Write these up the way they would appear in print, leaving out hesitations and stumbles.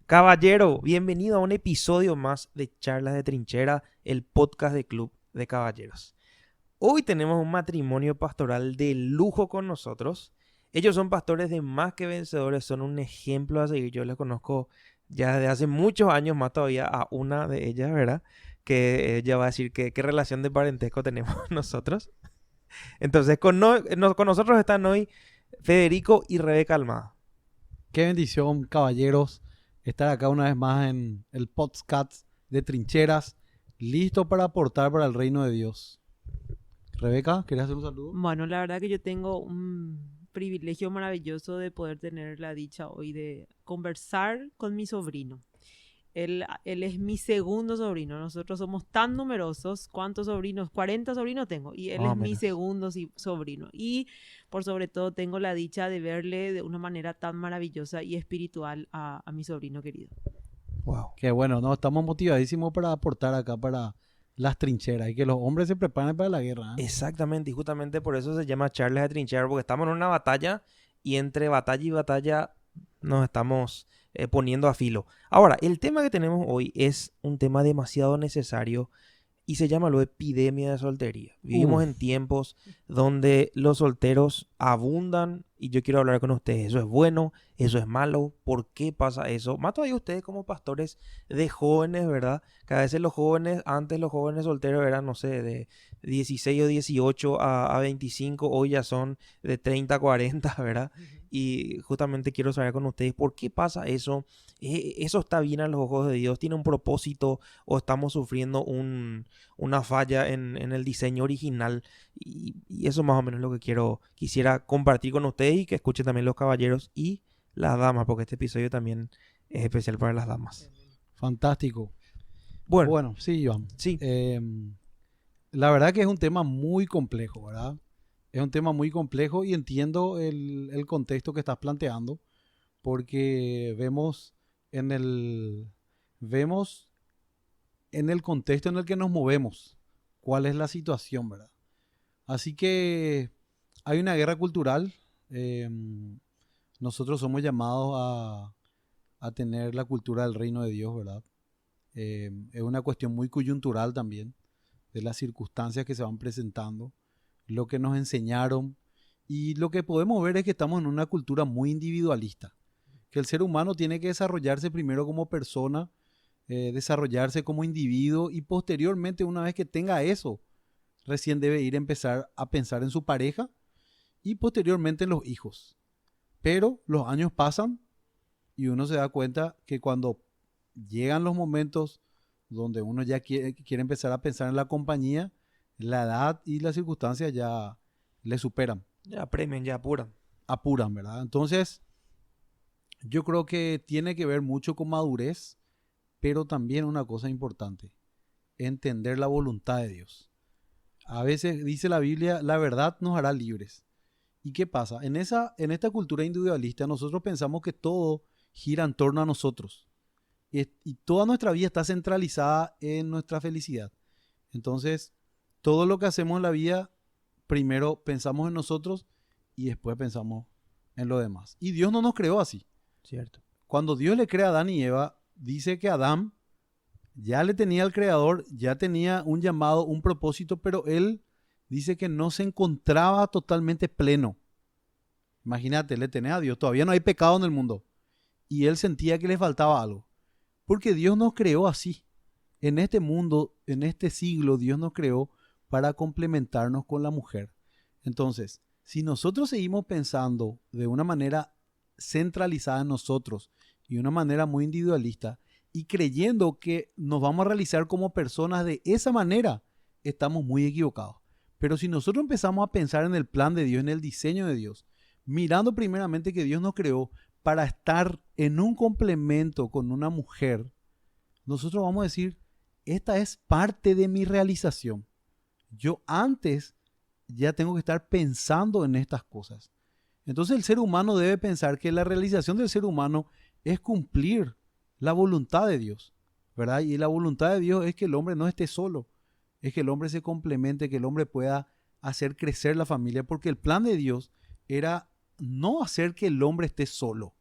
Caballero, bienvenido a un episodio más de Charlas de Trinchera, el podcast de Club de Caballeros. Hoy tenemos un matrimonio pastoral de lujo con nosotros. Ellos son pastores de Más que Vencedores, son un ejemplo a seguir. Yo les conozco ya desde hace muchos años, más todavía a una de ellas, ¿verdad? Que ella va a decir qué relación de parentesco tenemos nosotros. Entonces, con nosotros están hoy Federico y Rebeca Almada. Qué bendición, caballeros, estar acá una vez más en el podcast de Trincheras, listo para aportar para el reino de Dios. Rebeca, ¿querías hacer un saludo? Bueno, la verdad que yo tengo un privilegio maravilloso de poder tener la dicha hoy de conversar con mi sobrino. Él es mi segundo sobrino. Nosotros somos tan numerosos. ¿Cuántos sobrinos? 40 sobrinos tengo. Y él Más o es mi menos. segundo sobrino. Y por sobre todo tengo la dicha de verle de una manera tan maravillosa y espiritual a mi sobrino querido. Wow. Qué bueno, ¿no? Estamos motivadísimos para aportar acá para las trincheras y que los hombres se preparen para la guerra, ¿eh? Exactamente, y justamente por eso se llama Charlas de Trinchera, porque estamos en una batalla y entre batalla y batalla nos estamos poniendo a filo. Ahora, el tema que tenemos hoy es un tema demasiado necesario y se llama la epidemia de soltería. Vivimos en tiempos donde los solteros abundan y yo quiero hablar con ustedes. ¿Eso es bueno? ¿Eso es malo? ¿Por qué pasa eso? Más todavía ustedes como pastores de jóvenes, ¿verdad? Que a veces antes los jóvenes solteros eran, no sé, de 16 o 18 a 25, hoy ya son de 30 a 40, ¿verdad? Y justamente quiero saber con ustedes por qué pasa eso. ¿Eso está bien a los ojos de Dios? ¿Tiene un propósito o estamos sufriendo una falla en el diseño original? Y eso más o menos es lo que quisiera compartir con ustedes y que escuchen también los caballeros y las damas, porque este episodio también es especial para las damas. Fantástico. Bueno, Bueno, sí, Iván. sí, La verdad que es un tema muy complejo, ¿verdad? Es un tema muy complejo y entiendo el contexto que estás planteando, porque en el, vemos en el contexto en el que nos movemos cuál es la situación, ¿verdad? Así que hay una guerra cultural. eh, Nosotros somos llamados a tener la cultura del reino de Dios, ¿verdad? Es una cuestión muy coyuntural también, de las circunstancias que se van presentando, lo que nos enseñaron. Y lo que podemos ver es que estamos en una cultura muy individualista, que el ser humano tiene que desarrollarse primero como persona, desarrollarse como individuo y posteriormente, una vez que tenga eso, recién debe empezar a pensar en su pareja y posteriormente en los hijos. Pero los años pasan y uno se da cuenta que cuando llegan los momentos donde uno ya quiere empezar a pensar en la compañía, la edad y las circunstancias ya le superan, ya premian, ya apuran. apuran, ¿verdad? Entonces, yo creo que tiene que ver mucho con madurez, pero también una cosa importante, entender la voluntad de Dios. A veces dice la Biblia, la verdad nos hará libres. ¿Y qué pasa? En esta cultura individualista nosotros pensamos que todo gira en torno a nosotros. Y toda nuestra vida está centralizada en nuestra felicidad. Entonces, todo lo que hacemos en la vida, primero pensamos en nosotros y después pensamos en lo demás. Y Dios no nos creó así. Cierto. Cuando Dios le crea a Adán y Eva, dice que Adán ya le tenía al Creador, ya tenía un llamado, un propósito, pero él dice que no se encontraba totalmente pleno. Imagínate, le tenés a Dios, todavía no hay pecado en el mundo. Y él sentía que le faltaba algo. Porque Dios nos creó así. En este mundo, en este siglo, Dios nos creó para complementarnos con la mujer. Entonces, si nosotros seguimos pensando de una manera centralizada en nosotros y una manera muy individualista y creyendo que nos vamos a realizar como personas de esa manera, estamos muy equivocados. Pero si nosotros empezamos a pensar en el plan de Dios, en el diseño de Dios, mirando primeramente que Dios nos creó para estar en un complemento con una mujer, nosotros vamos a decir, esta es parte de mi realización. Yo antes ya tengo que estar pensando en estas cosas. Entonces el ser humano debe pensar que la realización del ser humano es cumplir la voluntad de Dios, ¿verdad? Y la voluntad de Dios es que el hombre no esté solo, es que el hombre se complemente, que el hombre pueda hacer crecer la familia, porque el plan de Dios era no hacer que el hombre esté solo.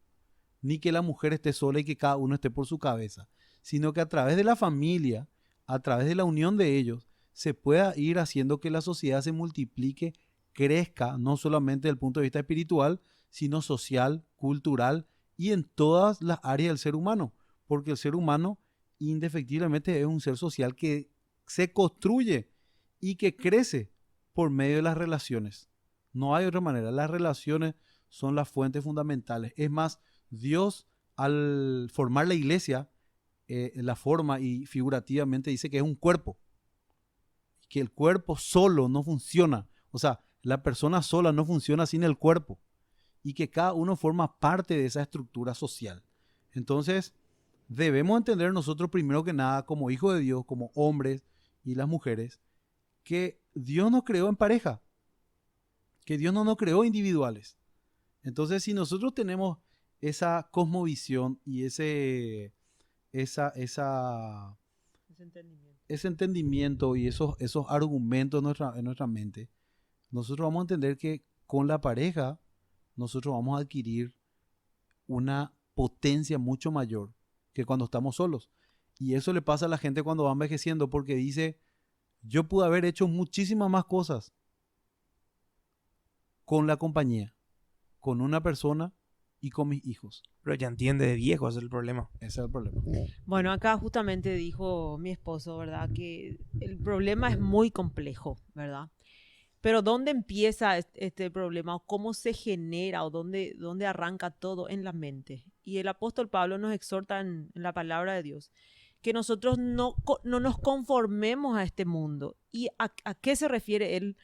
ni que la mujer esté sola y que cada uno esté por su cabeza, sino que a través de la familia, a través de la unión de ellos, se pueda ir haciendo que la sociedad se multiplique, crezca, no solamente desde el punto de vista espiritual, sino social, cultural y en todas las áreas del ser humano, porque el ser humano indefectiblemente es un ser social que se construye y que crece por medio de las relaciones. No hay otra manera. Las relaciones son las fuentes fundamentales. Es más, Dios al formar la iglesia, la forma y figurativamente dice que es un cuerpo. Que el cuerpo solo no funciona. O sea, la persona sola no funciona sin el cuerpo. Y que cada uno forma parte de esa estructura social. Entonces, debemos entender nosotros primero que nada, como hijos de Dios, como hombres y las mujeres, que Dios nos creó en pareja. Que Dios no nos creó individuales. Entonces, si nosotros tenemos esa cosmovisión y ese entendimiento y esos argumentos en nuestra mente, nosotros vamos a entender que con la pareja nosotros vamos a adquirir una potencia mucho mayor que cuando estamos solos. Y eso le pasa a la gente cuando va envejeciendo, porque dice, yo pude haber hecho muchísimas más cosas con la compañía, con una persona y con mis hijos. Pero ya entiende de viejo, ese es el problema. Ese es el problema. Bueno, acá justamente dijo mi esposo, ¿verdad? Que el problema es muy complejo, ¿verdad? Pero ¿dónde empieza este problema? ¿O cómo se genera? ¿O dónde arranca todo? En la mente. Y el apóstol Pablo nos exhorta en la palabra de Dios que nosotros no nos conformemos a este mundo. ¿Y a qué se refiere él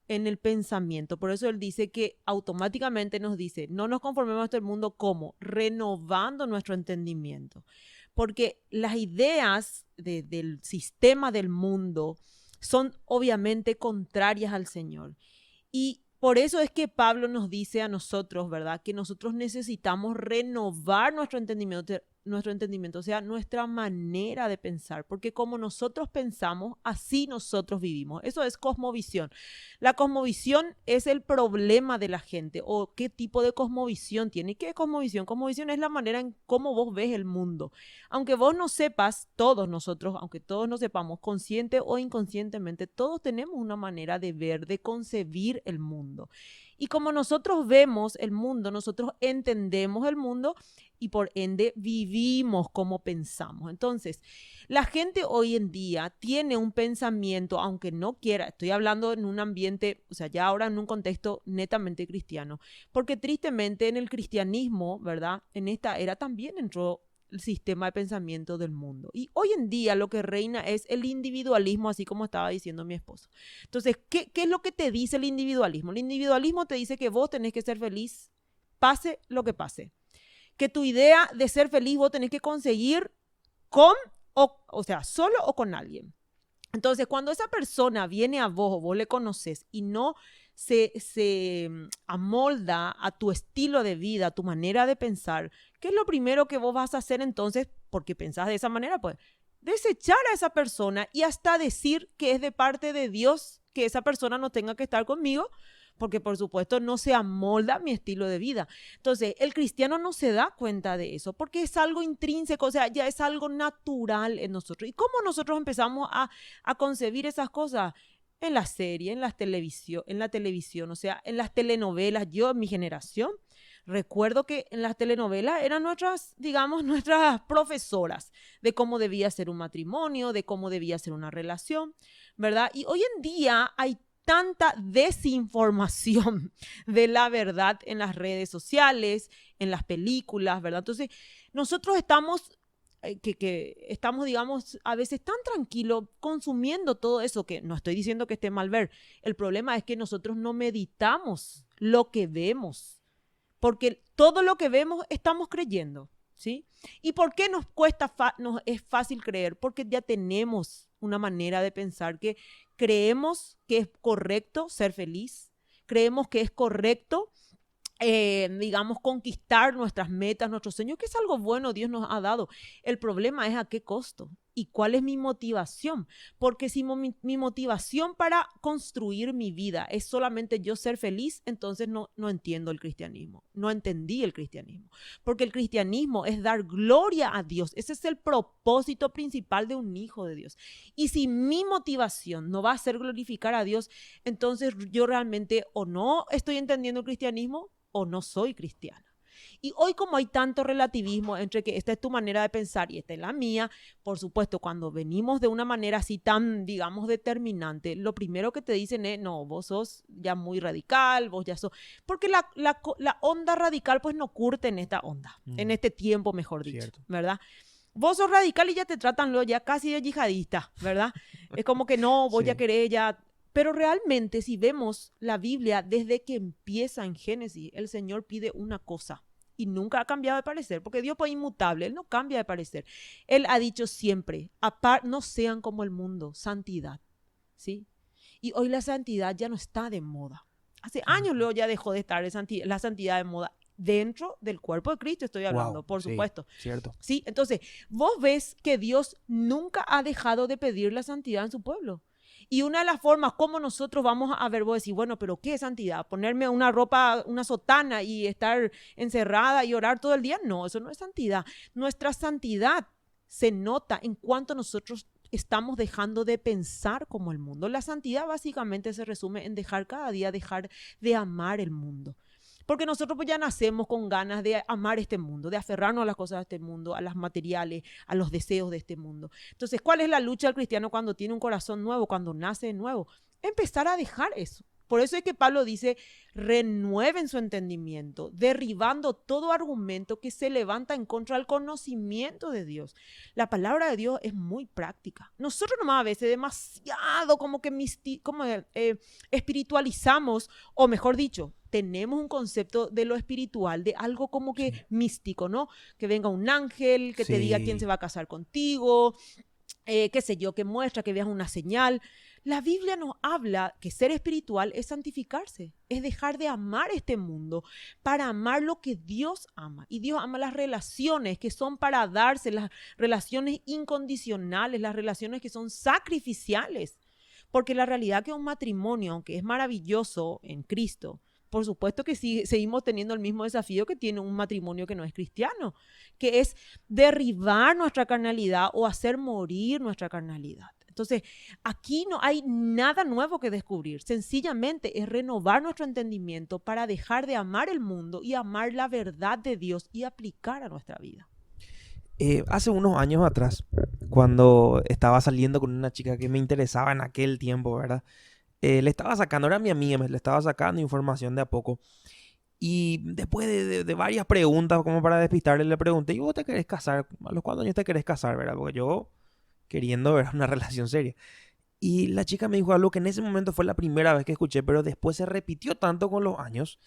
en el pensamiento? Por eso él dice que automáticamente nos dice, no nos conformemos a este mundo, ¿cómo? Renovando nuestro entendimiento. Porque las ideas del sistema del mundo son obviamente contrarias al Señor. Y por eso es que Pablo nos dice a nosotros, ¿verdad? Que nosotros necesitamos renovar nuestro entendimiento, o sea, nuestra manera de pensar, porque como nosotros pensamos, así nosotros vivimos. Eso es cosmovisión. La cosmovisión es el problema de la gente, o qué tipo de cosmovisión tiene. ¿Qué es cosmovisión? Cosmovisión es la manera en cómo vos ves el mundo. Aunque vos no sepas, todos nosotros, aunque todos no sepamos, consciente o inconscientemente, todos tenemos una manera de ver, de concebir el mundo. Y como nosotros vemos el mundo, nosotros entendemos el mundo y por ende vivimos como pensamos. Entonces, la gente hoy en día tiene un pensamiento, aunque no quiera, estoy hablando en un ambiente, o sea, ya ahora en un contexto netamente cristiano, porque tristemente en el cristianismo, ¿verdad? En esta era también entró el sistema de pensamiento del mundo. Y hoy en día lo que reina es el individualismo, así como estaba diciendo mi esposo. Entonces, ¿qué es lo que te dice el individualismo? El individualismo te dice que vos tenés que ser feliz, pase lo que pase. Que tu idea de ser feliz vos tenés que conseguir o sea, solo o con alguien. Entonces, cuando esa persona viene a vos o vos le conoces y no se amolda a tu estilo de vida, a tu manera de pensar, ¿qué es lo primero que vos vas a hacer entonces? Porque pensás de esa manera, pues desechar a esa persona y hasta decir que es de parte de Dios que esa persona no tenga que estar conmigo, porque por supuesto no se amolda a mi estilo de vida. Entonces, el cristiano no se da cuenta de eso, porque es algo intrínseco, o sea, ya es algo natural en nosotros. ¿Y cómo nosotros empezamos a concebir esas cosas? En la serie, en la televisión, o sea, en las telenovelas. Yo, en mi generación, recuerdo que en las telenovelas eran digamos, nuestras profesoras de cómo debía ser un matrimonio, de cómo debía ser una relación, ¿verdad? Y hoy en día hay tanta desinformación de la verdad en las redes sociales, en las películas, ¿verdad? Entonces, nosotros estamos digamos, a veces tan tranquilos consumiendo todo eso, que no estoy diciendo que esté mal ver. El problema es que nosotros no meditamos lo que vemos, porque todo lo que vemos estamos creyendo, ¿sí? ¿Y por qué nos es fácil creer? Porque ya tenemos una manera de pensar que creemos que es correcto ser feliz, creemos que es correcto digamos, conquistar nuestras metas, nuestros sueños, que es algo bueno, Dios nos ha dado. El problema es a qué costo. ¿Y cuál es mi motivación? Porque si mi motivación para construir mi vida es solamente yo ser feliz, entonces no entiendo el cristianismo. No entendí el cristianismo. Porque el cristianismo es dar gloria a Dios. Ese es el propósito principal de un hijo de Dios. Y si mi motivación no va a ser glorificar a Dios, entonces yo realmente o no estoy entendiendo el cristianismo o no soy cristiana. Y hoy, como hay tanto relativismo entre que esta es tu manera de pensar y esta es la mía, por supuesto, cuando venimos de una manera así tan, digamos, determinante, lo primero que te dicen es, no, vos sos ya muy radical, vos ya sos... Porque la onda radical pues no curte en esta onda, en este tiempo, mejor dicho, Cierto. ¿verdad? Vos sos radical y ya te tratan ya casi de yihadista, ¿verdad? Es como que no, vos Sí. ya querés, ya... Pero realmente, si vemos la Biblia, desde que empieza en Génesis, el Señor pide una cosa y nunca ha cambiado de parecer, porque Dios es inmutable, Él no cambia de parecer. Él ha dicho siempre, no sean como el mundo, santidad, ¿sí? Y hoy la santidad ya no está de moda. Hace años luego ya dejó de estar la santidad de moda. Dentro del cuerpo de Cristo estoy hablando, por sí, supuesto. Cierto. ¿Sí? Entonces, vos ves que Dios nunca ha dejado de pedir la santidad en su pueblo. Y una de las formas como nosotros vamos a ver, vos decís, bueno, pero ¿qué es santidad? ¿Ponerme una ropa, una sotana y estar encerrada y orar todo el día? No, eso no es santidad. Nuestra santidad se nota en cuanto nosotros estamos dejando de pensar como el mundo. La santidad básicamente se resume en dejar cada día, dejar de amar el mundo. Porque nosotros pues ya nacemos con ganas de amar este mundo, de aferrarnos a las cosas de este mundo, a las materiales, a los deseos de este mundo. Entonces, ¿cuál es la lucha del cristiano cuando tiene un corazón nuevo, cuando nace de nuevo? Empezar a dejar eso. Por eso es que Pablo dice, renueven su entendimiento, derribando todo argumento que se levanta en contra del conocimiento de Dios. La palabra de Dios es muy práctica. Nosotros nomás a veces demasiado como que espiritualizamos, o mejor dicho, tenemos un concepto de lo espiritual, de algo como que místico, ¿no? Que venga un ángel, que te diga quién se va a casar contigo, qué sé yo, que muestra, que veas una señal. La Biblia nos habla que ser espiritual es santificarse, es dejar de amar este mundo para amar lo que Dios ama. Y Dios ama las relaciones que son para darse, las relaciones incondicionales, las relaciones que son sacrificiales. Porque la realidad que un matrimonio, aunque es maravilloso en Cristo, por supuesto que seguimos teniendo el mismo desafío que tiene un matrimonio que no es cristiano, que es derribar nuestra carnalidad o hacer morir nuestra carnalidad. Entonces, aquí no hay nada nuevo que descubrir. Sencillamente es renovar nuestro entendimiento para dejar de amar el mundo y amar la verdad de Dios y aplicar a nuestra vida. Hace unos años atrás, cuando estaba saliendo con una chica que me interesaba en aquel tiempo, ¿verdad? Le estaba sacando, era mi amiga, le estaba sacando información de a poco. Y después de varias preguntas, como para despistarle, le pregunté, ¿y vos te querés casar? ¿A los cuántos años te querés casar, verdad? Porque yo queriendo ver una relación seria. Y la chica me dijo algo que en ese momento fue la primera vez que escuché, pero después se repitió tanto con los años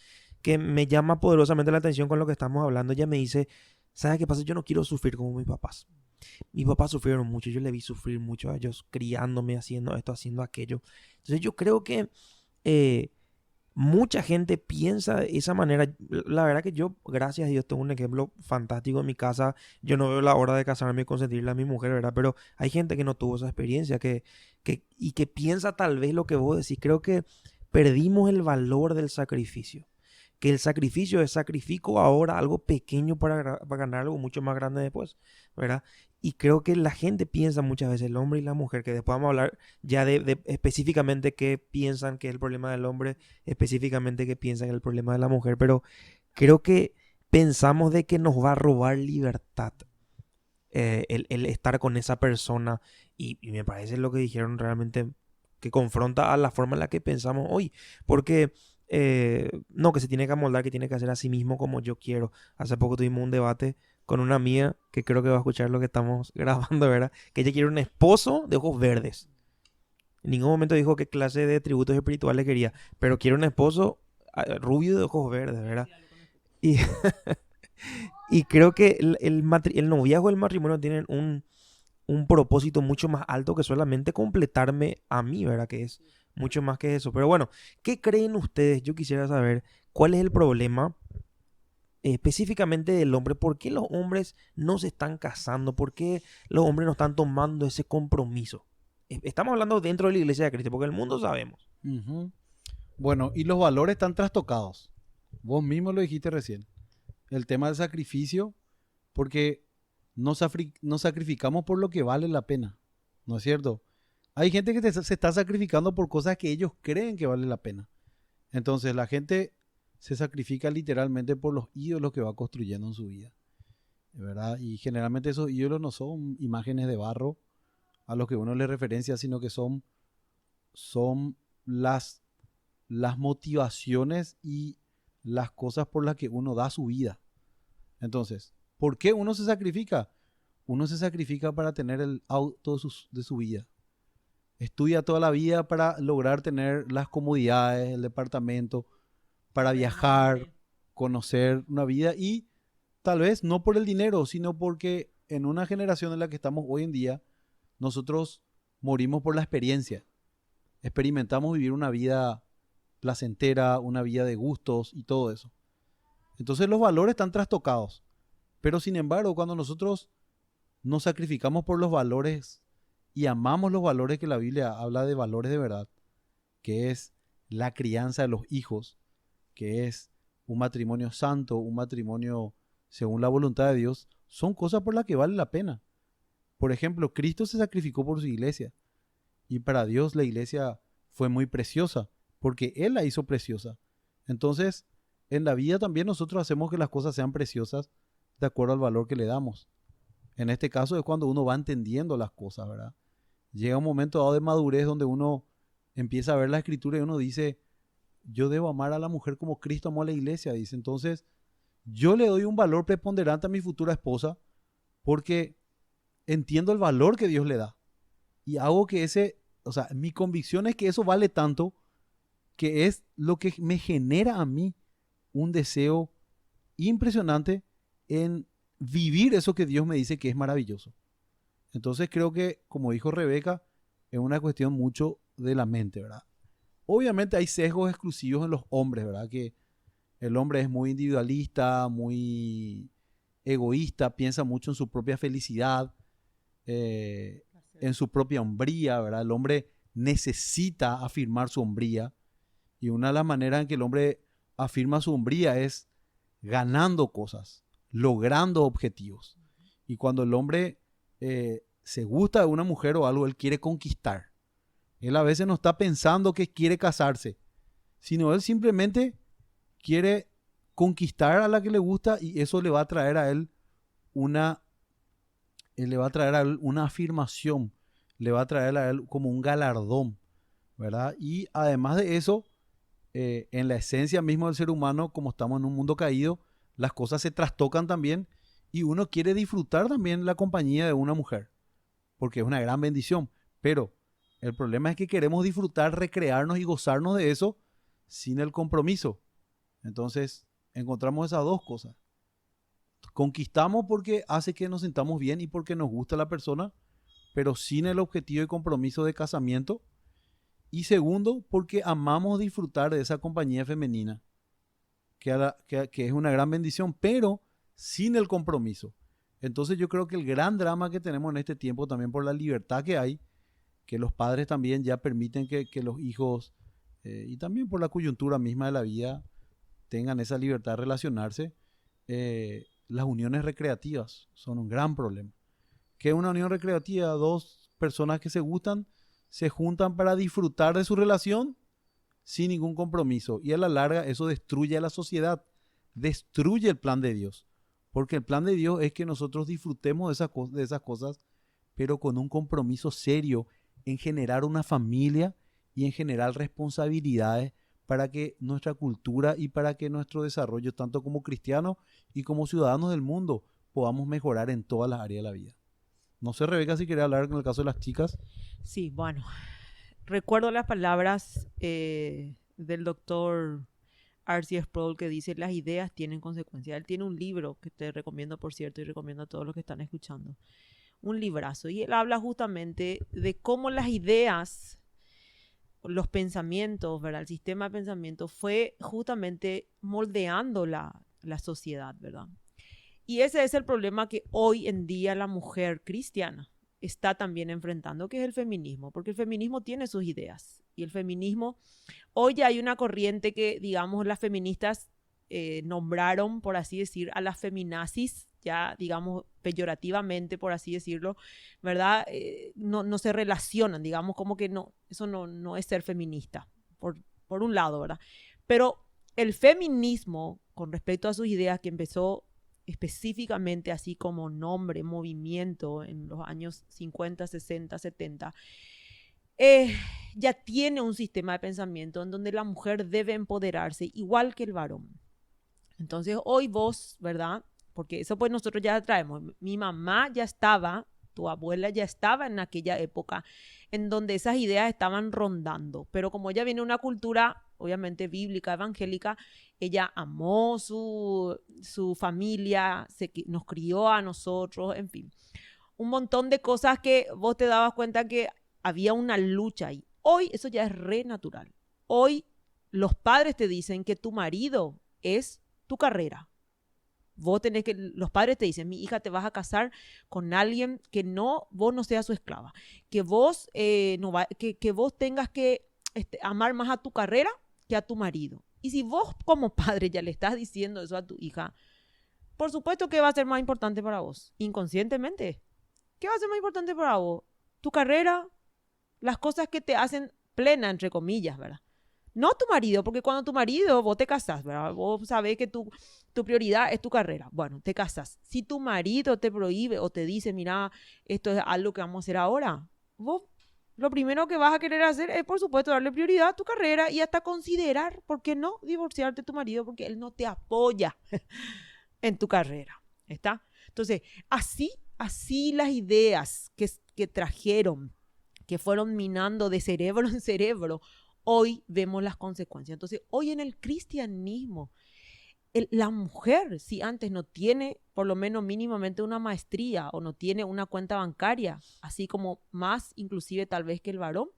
que me llama poderosamente la atención con lo que estamos hablando. Ella me dice, ¿sabes qué pasa? Yo no quiero sufrir como mis papás. Mis papás sufrieron mucho, yo le vi sufrir mucho a ellos, criándome, haciendo esto, haciendo aquello. Entonces yo creo que mucha gente piensa de esa manera. La verdad que yo, gracias a Dios, tengo un ejemplo fantástico en mi casa. Yo no veo la hora de casarme y consentirle a mi mujer, ¿verdad? Pero hay gente que no tuvo esa experiencia y que piensa tal vez lo que vos decís. Creo que perdimos el valor del sacrificio. Que el sacrificio es sacrifico ahora algo pequeño para ganar algo mucho más grande después, ¿verdad? Y creo que la gente piensa muchas veces, el hombre y la mujer, que después vamos a hablar ya de específicamente qué piensan que es el problema del hombre, específicamente qué piensan que es el problema de la mujer, pero creo que pensamos de que nos va a robar libertad el estar con esa persona y me parece lo que dijeron realmente que confronta a la forma en la que pensamos hoy, porque no, que se tiene que amoldar, que tiene que hacer a sí mismo como yo quiero. Hace poco tuvimos un debate con una amiga que creo que va a escuchar lo que estamos grabando, ¿verdad? Que ella quiere un esposo de ojos verdes. En ningún momento dijo qué clase de atributos espirituales quería, pero quiere un esposo rubio de ojos verdes, ¿verdad? Y, y creo que el noviazgo y el matrimonio tienen un propósito mucho más alto que solamente completarme a mí, ¿verdad? Que es mucho más que eso. Pero bueno, ¿qué creen ustedes? Yo quisiera saber cuál es el problema específicamente del hombre, ¿por qué los hombres no se están casando? ¿Por qué los hombres no están tomando ese compromiso? Estamos hablando dentro de la iglesia de Cristo, porque el mundo sabemos. Ujú. Bueno, y los valores están trastocados. Vos mismo lo dijiste recién. El tema del sacrificio, porque nos sacrificamos por lo que vale la pena, ¿no es cierto? Hay gente que se está sacrificando por cosas que ellos creen que vale la pena. Entonces la gente se sacrifica literalmente por los ídolos que va construyendo en su vida, ¿verdad? Y generalmente esos ídolos no son imágenes de barro a los que uno le referencia, sino que son las motivaciones y las cosas por las que uno da su vida. Entonces, ¿por qué uno se sacrifica? Uno se sacrifica para tener el auto de su vida. Estudia toda la vida para lograr tener las comodidades, el departamento, para viajar, conocer una vida y tal vez no por el dinero, sino porque en una generación en la que estamos hoy en día, nosotros morimos por la experiencia. Experimentamos vivir una vida placentera, una vida de gustos y todo eso. Entonces los valores están trastocados. Pero sin embargo, cuando nosotros nos sacrificamos por los valores y amamos los valores que la Biblia habla de valores de verdad, que es la crianza de los hijos, que es un matrimonio santo, un matrimonio según la voluntad de Dios, son cosas por las que vale la pena. Por ejemplo, Cristo se sacrificó por su iglesia y para Dios la iglesia fue muy preciosa porque Él la hizo preciosa. Entonces, en la vida también nosotros hacemos que las cosas sean preciosas de acuerdo al valor que le damos. En este caso es cuando uno va entendiendo las cosas, ¿verdad? Llega un momento dado de madurez donde uno empieza a ver la escritura y uno dice, yo debo amar a la mujer como Cristo amó a la iglesia, dice. Entonces, yo le doy un valor preponderante a mi futura esposa porque entiendo el valor que Dios le da. Y hago que mi convicción es que eso vale tanto que es lo que me genera a mí un deseo impresionante en vivir eso que Dios me dice que es maravilloso. Entonces creo que, como dijo Rebeca, es una cuestión mucho de la mente, ¿verdad? Obviamente hay sesgos exclusivos en los hombres, ¿verdad? Que el hombre es muy individualista, muy egoísta, piensa mucho en su propia felicidad, en su propia hombría, ¿verdad? El hombre necesita afirmar su hombría y una de las maneras en que el hombre afirma su hombría es ganando cosas, logrando objetivos. Y cuando el hombre se gusta de una mujer o algo, él quiere conquistar. Él a veces no está pensando que quiere casarse, sino él simplemente quiere conquistar a la que le gusta y eso le va a traer a él una afirmación, le va a traer a él como un galardón, ¿verdad? Y además de eso, en la esencia misma del ser humano, como estamos en un mundo caído, las cosas se trastocan también y uno quiere disfrutar también la compañía de una mujer, porque es una gran bendición, pero el problema es que queremos disfrutar, recrearnos y gozarnos de eso sin el compromiso. Entonces, encontramos esas dos cosas. Conquistamos porque hace que nos sintamos bien y porque nos gusta la persona, pero sin el objetivo y compromiso de casamiento. Y segundo, porque amamos disfrutar de esa compañía femenina, que es una gran bendición, pero sin el compromiso. Entonces yo creo que el gran drama que tenemos en este tiempo, también por la libertad que hay, que los padres también ya permiten que los hijos, y también por la coyuntura misma de la vida, tengan esa libertad de relacionarse, las uniones recreativas son un gran problema. ¿Qué es una unión recreativa? Dos personas que se gustan, se juntan para disfrutar de su relación sin ningún compromiso. Y a la larga eso destruye a la sociedad, destruye el plan de Dios. Porque el plan de Dios es que nosotros disfrutemos de esas cosas, pero con un compromiso serio en generar una familia y en generar responsabilidades para que nuestra cultura y para que nuestro desarrollo, tanto como cristianos y como ciudadanos del mundo, podamos mejorar en todas las áreas de la vida. No sé, Rebeca, si quería hablar en el caso de las chicas. Sí, bueno, recuerdo las palabras del doctor R.C. Sproul que dice, las ideas tienen consecuencias. Él tiene un libro que te recomiendo, por cierto, y recomiendo a todos los que están escuchando. Un librazo. Y él habla justamente de cómo las ideas, los pensamientos, ¿verdad? El sistema de pensamiento fue justamente moldeando la sociedad, ¿verdad? Y ese es el problema que hoy en día la mujer cristiana está también enfrentando, que es el feminismo, porque el feminismo tiene sus ideas. Y el feminismo, hoy ya hay una corriente que, digamos, las feministas nombraron, por así decir, a las feminazis, ya, digamos, peyorativamente, por así decirlo, ¿verdad? No se relacionan, digamos, como que no, eso no es ser feminista, por un lado, ¿verdad? Pero el feminismo, con respecto a sus ideas, que empezó específicamente así como nombre, movimiento en los años 50, 60, 70, ya tiene un sistema de pensamiento en donde la mujer debe empoderarse igual que el varón. Entonces hoy vos, ¿verdad? Porque eso pues nosotros ya traemos. Mi mamá ya estaba, tu abuela ya estaba en aquella época en donde esas ideas estaban rondando. Pero como ella viene de una cultura, obviamente bíblica, evangélica, ella amó su familia, nos crió a nosotros, en fin. Un montón de cosas que vos te dabas cuenta que había una lucha ahí. Hoy eso ya es re natural. Hoy los padres te dicen que tu marido es tu carrera. Los padres te dicen, mi hija, te vas a casar con alguien que vos no seas su esclava, que vos, que vos tengas que amar más a tu carrera que a tu marido. Y si vos como padre ya le estás diciendo eso a tu hija, por supuesto que va a ser más importante para vos, inconscientemente. ¿Qué va a ser más importante para vos? Tu carrera, las cosas que te hacen plena, entre comillas, ¿verdad? No tu marido, porque cuando tu marido, vos te casás, ¿verdad? Vos sabés que tu prioridad es tu carrera. Bueno, te casás. Si tu marido te prohíbe o te dice, mira, esto es algo que vamos a hacer ahora, vos lo primero que vas a querer hacer es, por supuesto, darle prioridad a tu carrera y hasta considerar, ¿por qué no divorciarte de tu marido? Porque él no te apoya en tu carrera, ¿está? Entonces, así las ideas que trajeron, que fueron minando de cerebro en cerebro, hoy vemos las consecuencias. Entonces, hoy en el cristianismo, la mujer, si antes no tiene por lo menos mínimamente una maestría o no tiene una cuenta bancaria, así como más inclusive tal vez que el varón,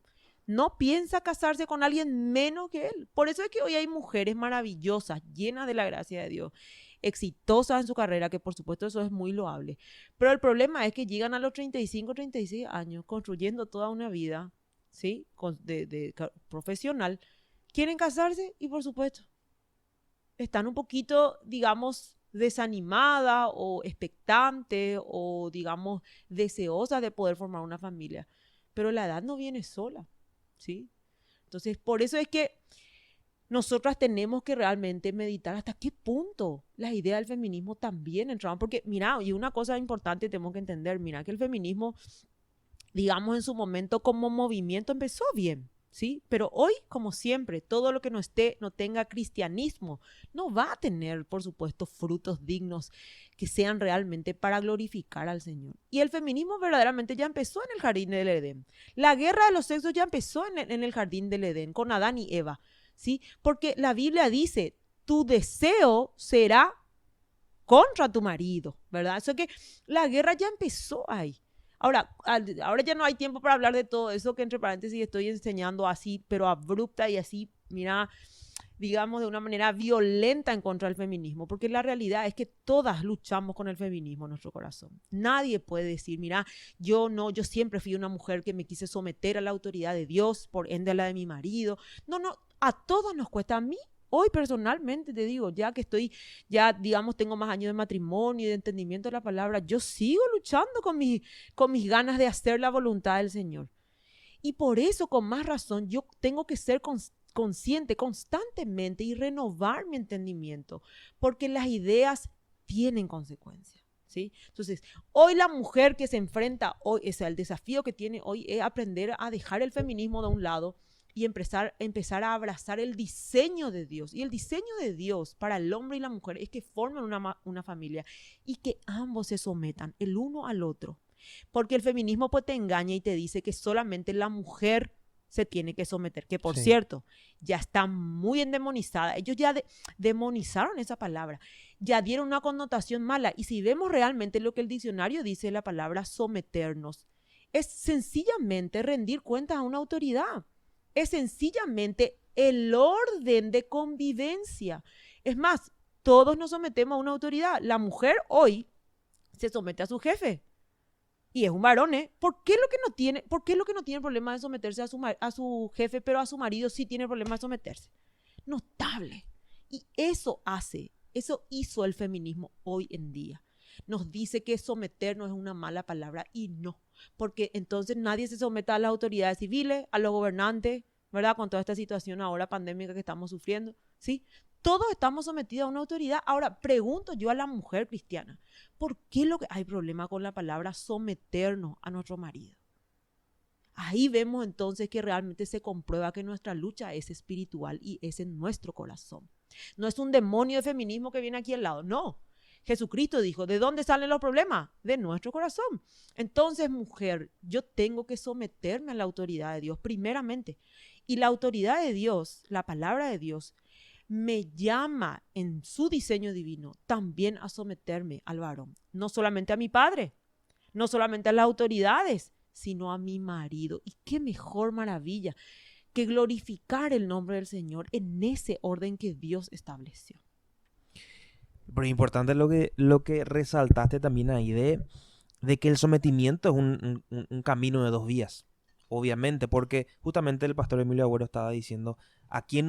no piensa casarse con alguien menos que él. Por eso es que hoy hay mujeres maravillosas, llenas de la gracia de Dios, exitosas en su carrera, que por supuesto eso es muy loable. Pero el problema es que llegan a los 35, 36 años construyendo toda una vida, ¿sí? Profesional, quieren casarse y por supuesto están un poquito, digamos, desanimadas o expectantes o, digamos, deseosas de poder formar una familia. Pero la edad no viene sola, ¿sí? Entonces, por eso es que nosotras tenemos que realmente meditar hasta qué punto las ideas del feminismo también entraban. Porque, mira, y una cosa importante tenemos que entender, mira, que el feminismo, digamos, en su momento como movimiento empezó bien, ¿sí? Pero hoy, como siempre, todo lo que no tenga cristianismo no va a tener, por supuesto, frutos dignos que sean realmente para glorificar al Señor. Y el feminismo verdaderamente ya empezó en el jardín del Edén. La guerra de los sexos ya empezó en el jardín del Edén, con Adán y Eva, ¿sí? Porque la Biblia dice, tu deseo será contra tu marido, ¿verdad? Eso que la guerra ya empezó ahí. Ahora ya no hay tiempo para hablar de todo eso que entre paréntesis estoy enseñando así, pero abrupta y así, mira, digamos de una manera violenta en contra del feminismo, porque la realidad es que todas luchamos con el feminismo en nuestro corazón. Nadie puede decir, mira, yo siempre fui una mujer que me quise someter a la autoridad de Dios, por ende a la de mi marido. No, a todos nos cuesta. A mí hoy personalmente te digo, ya digamos, tengo más años de matrimonio y de entendimiento de la palabra, yo sigo luchando con mis ganas de hacer la voluntad del Señor. Y por eso, con más razón, yo tengo que ser consciente constantemente y renovar mi entendimiento, porque las ideas tienen consecuencias, ¿sí? Entonces, hoy la mujer que se enfrenta, el desafío que tiene hoy es aprender a dejar el feminismo de un lado y empezar a abrazar el diseño de Dios. Y el diseño de Dios para el hombre y la mujer es que formen una familia y que ambos se sometan el uno al otro. Porque el feminismo pues te engaña y te dice que solamente la mujer se tiene que someter, que por cierto, ya está muy endemonizada. Ellos ya demonizaron esa palabra, ya dieron una connotación mala. Y si vemos realmente lo que el diccionario dice de la palabra someternos, es sencillamente rendir cuentas a una autoridad. Es sencillamente el orden de convivencia. Es más, todos nos sometemos a una autoridad. La mujer hoy se somete a su jefe. Y es un varón, ¿eh? ¿Por qué lo que no tiene problema de someterse a su jefe, pero a su marido sí tiene problema de someterse? Notable. Y eso hizo el feminismo hoy en día. Nos dice que someternos es una mala palabra y no. Porque entonces nadie se somete a las autoridades civiles, a los gobernantes, ¿verdad? Con toda esta situación ahora pandémica que estamos sufriendo, ¿sí? Todos estamos sometidos a una autoridad. Ahora, pregunto yo a la mujer cristiana, ¿por qué hay problema con la palabra someternos a nuestro marido? Ahí vemos entonces que realmente se comprueba que nuestra lucha es espiritual y es en nuestro corazón. No es un demonio de feminismo que viene aquí al lado, no. Jesucristo dijo, ¿de dónde salen los problemas? De nuestro corazón. Entonces, mujer, yo tengo que someterme a la autoridad de Dios primeramente. Y la autoridad de Dios, la palabra de Dios, me llama en su diseño divino también a someterme al varón. No solamente a mi padre, no solamente a las autoridades, sino a mi marido. Y qué mejor maravilla que glorificar el nombre del Señor en ese orden que Dios estableció. Pero es importante lo que resaltaste también ahí de que el sometimiento es un camino de dos vías. Obviamente, porque justamente el pastor Emilio Agüero estaba diciendo, ¿a qué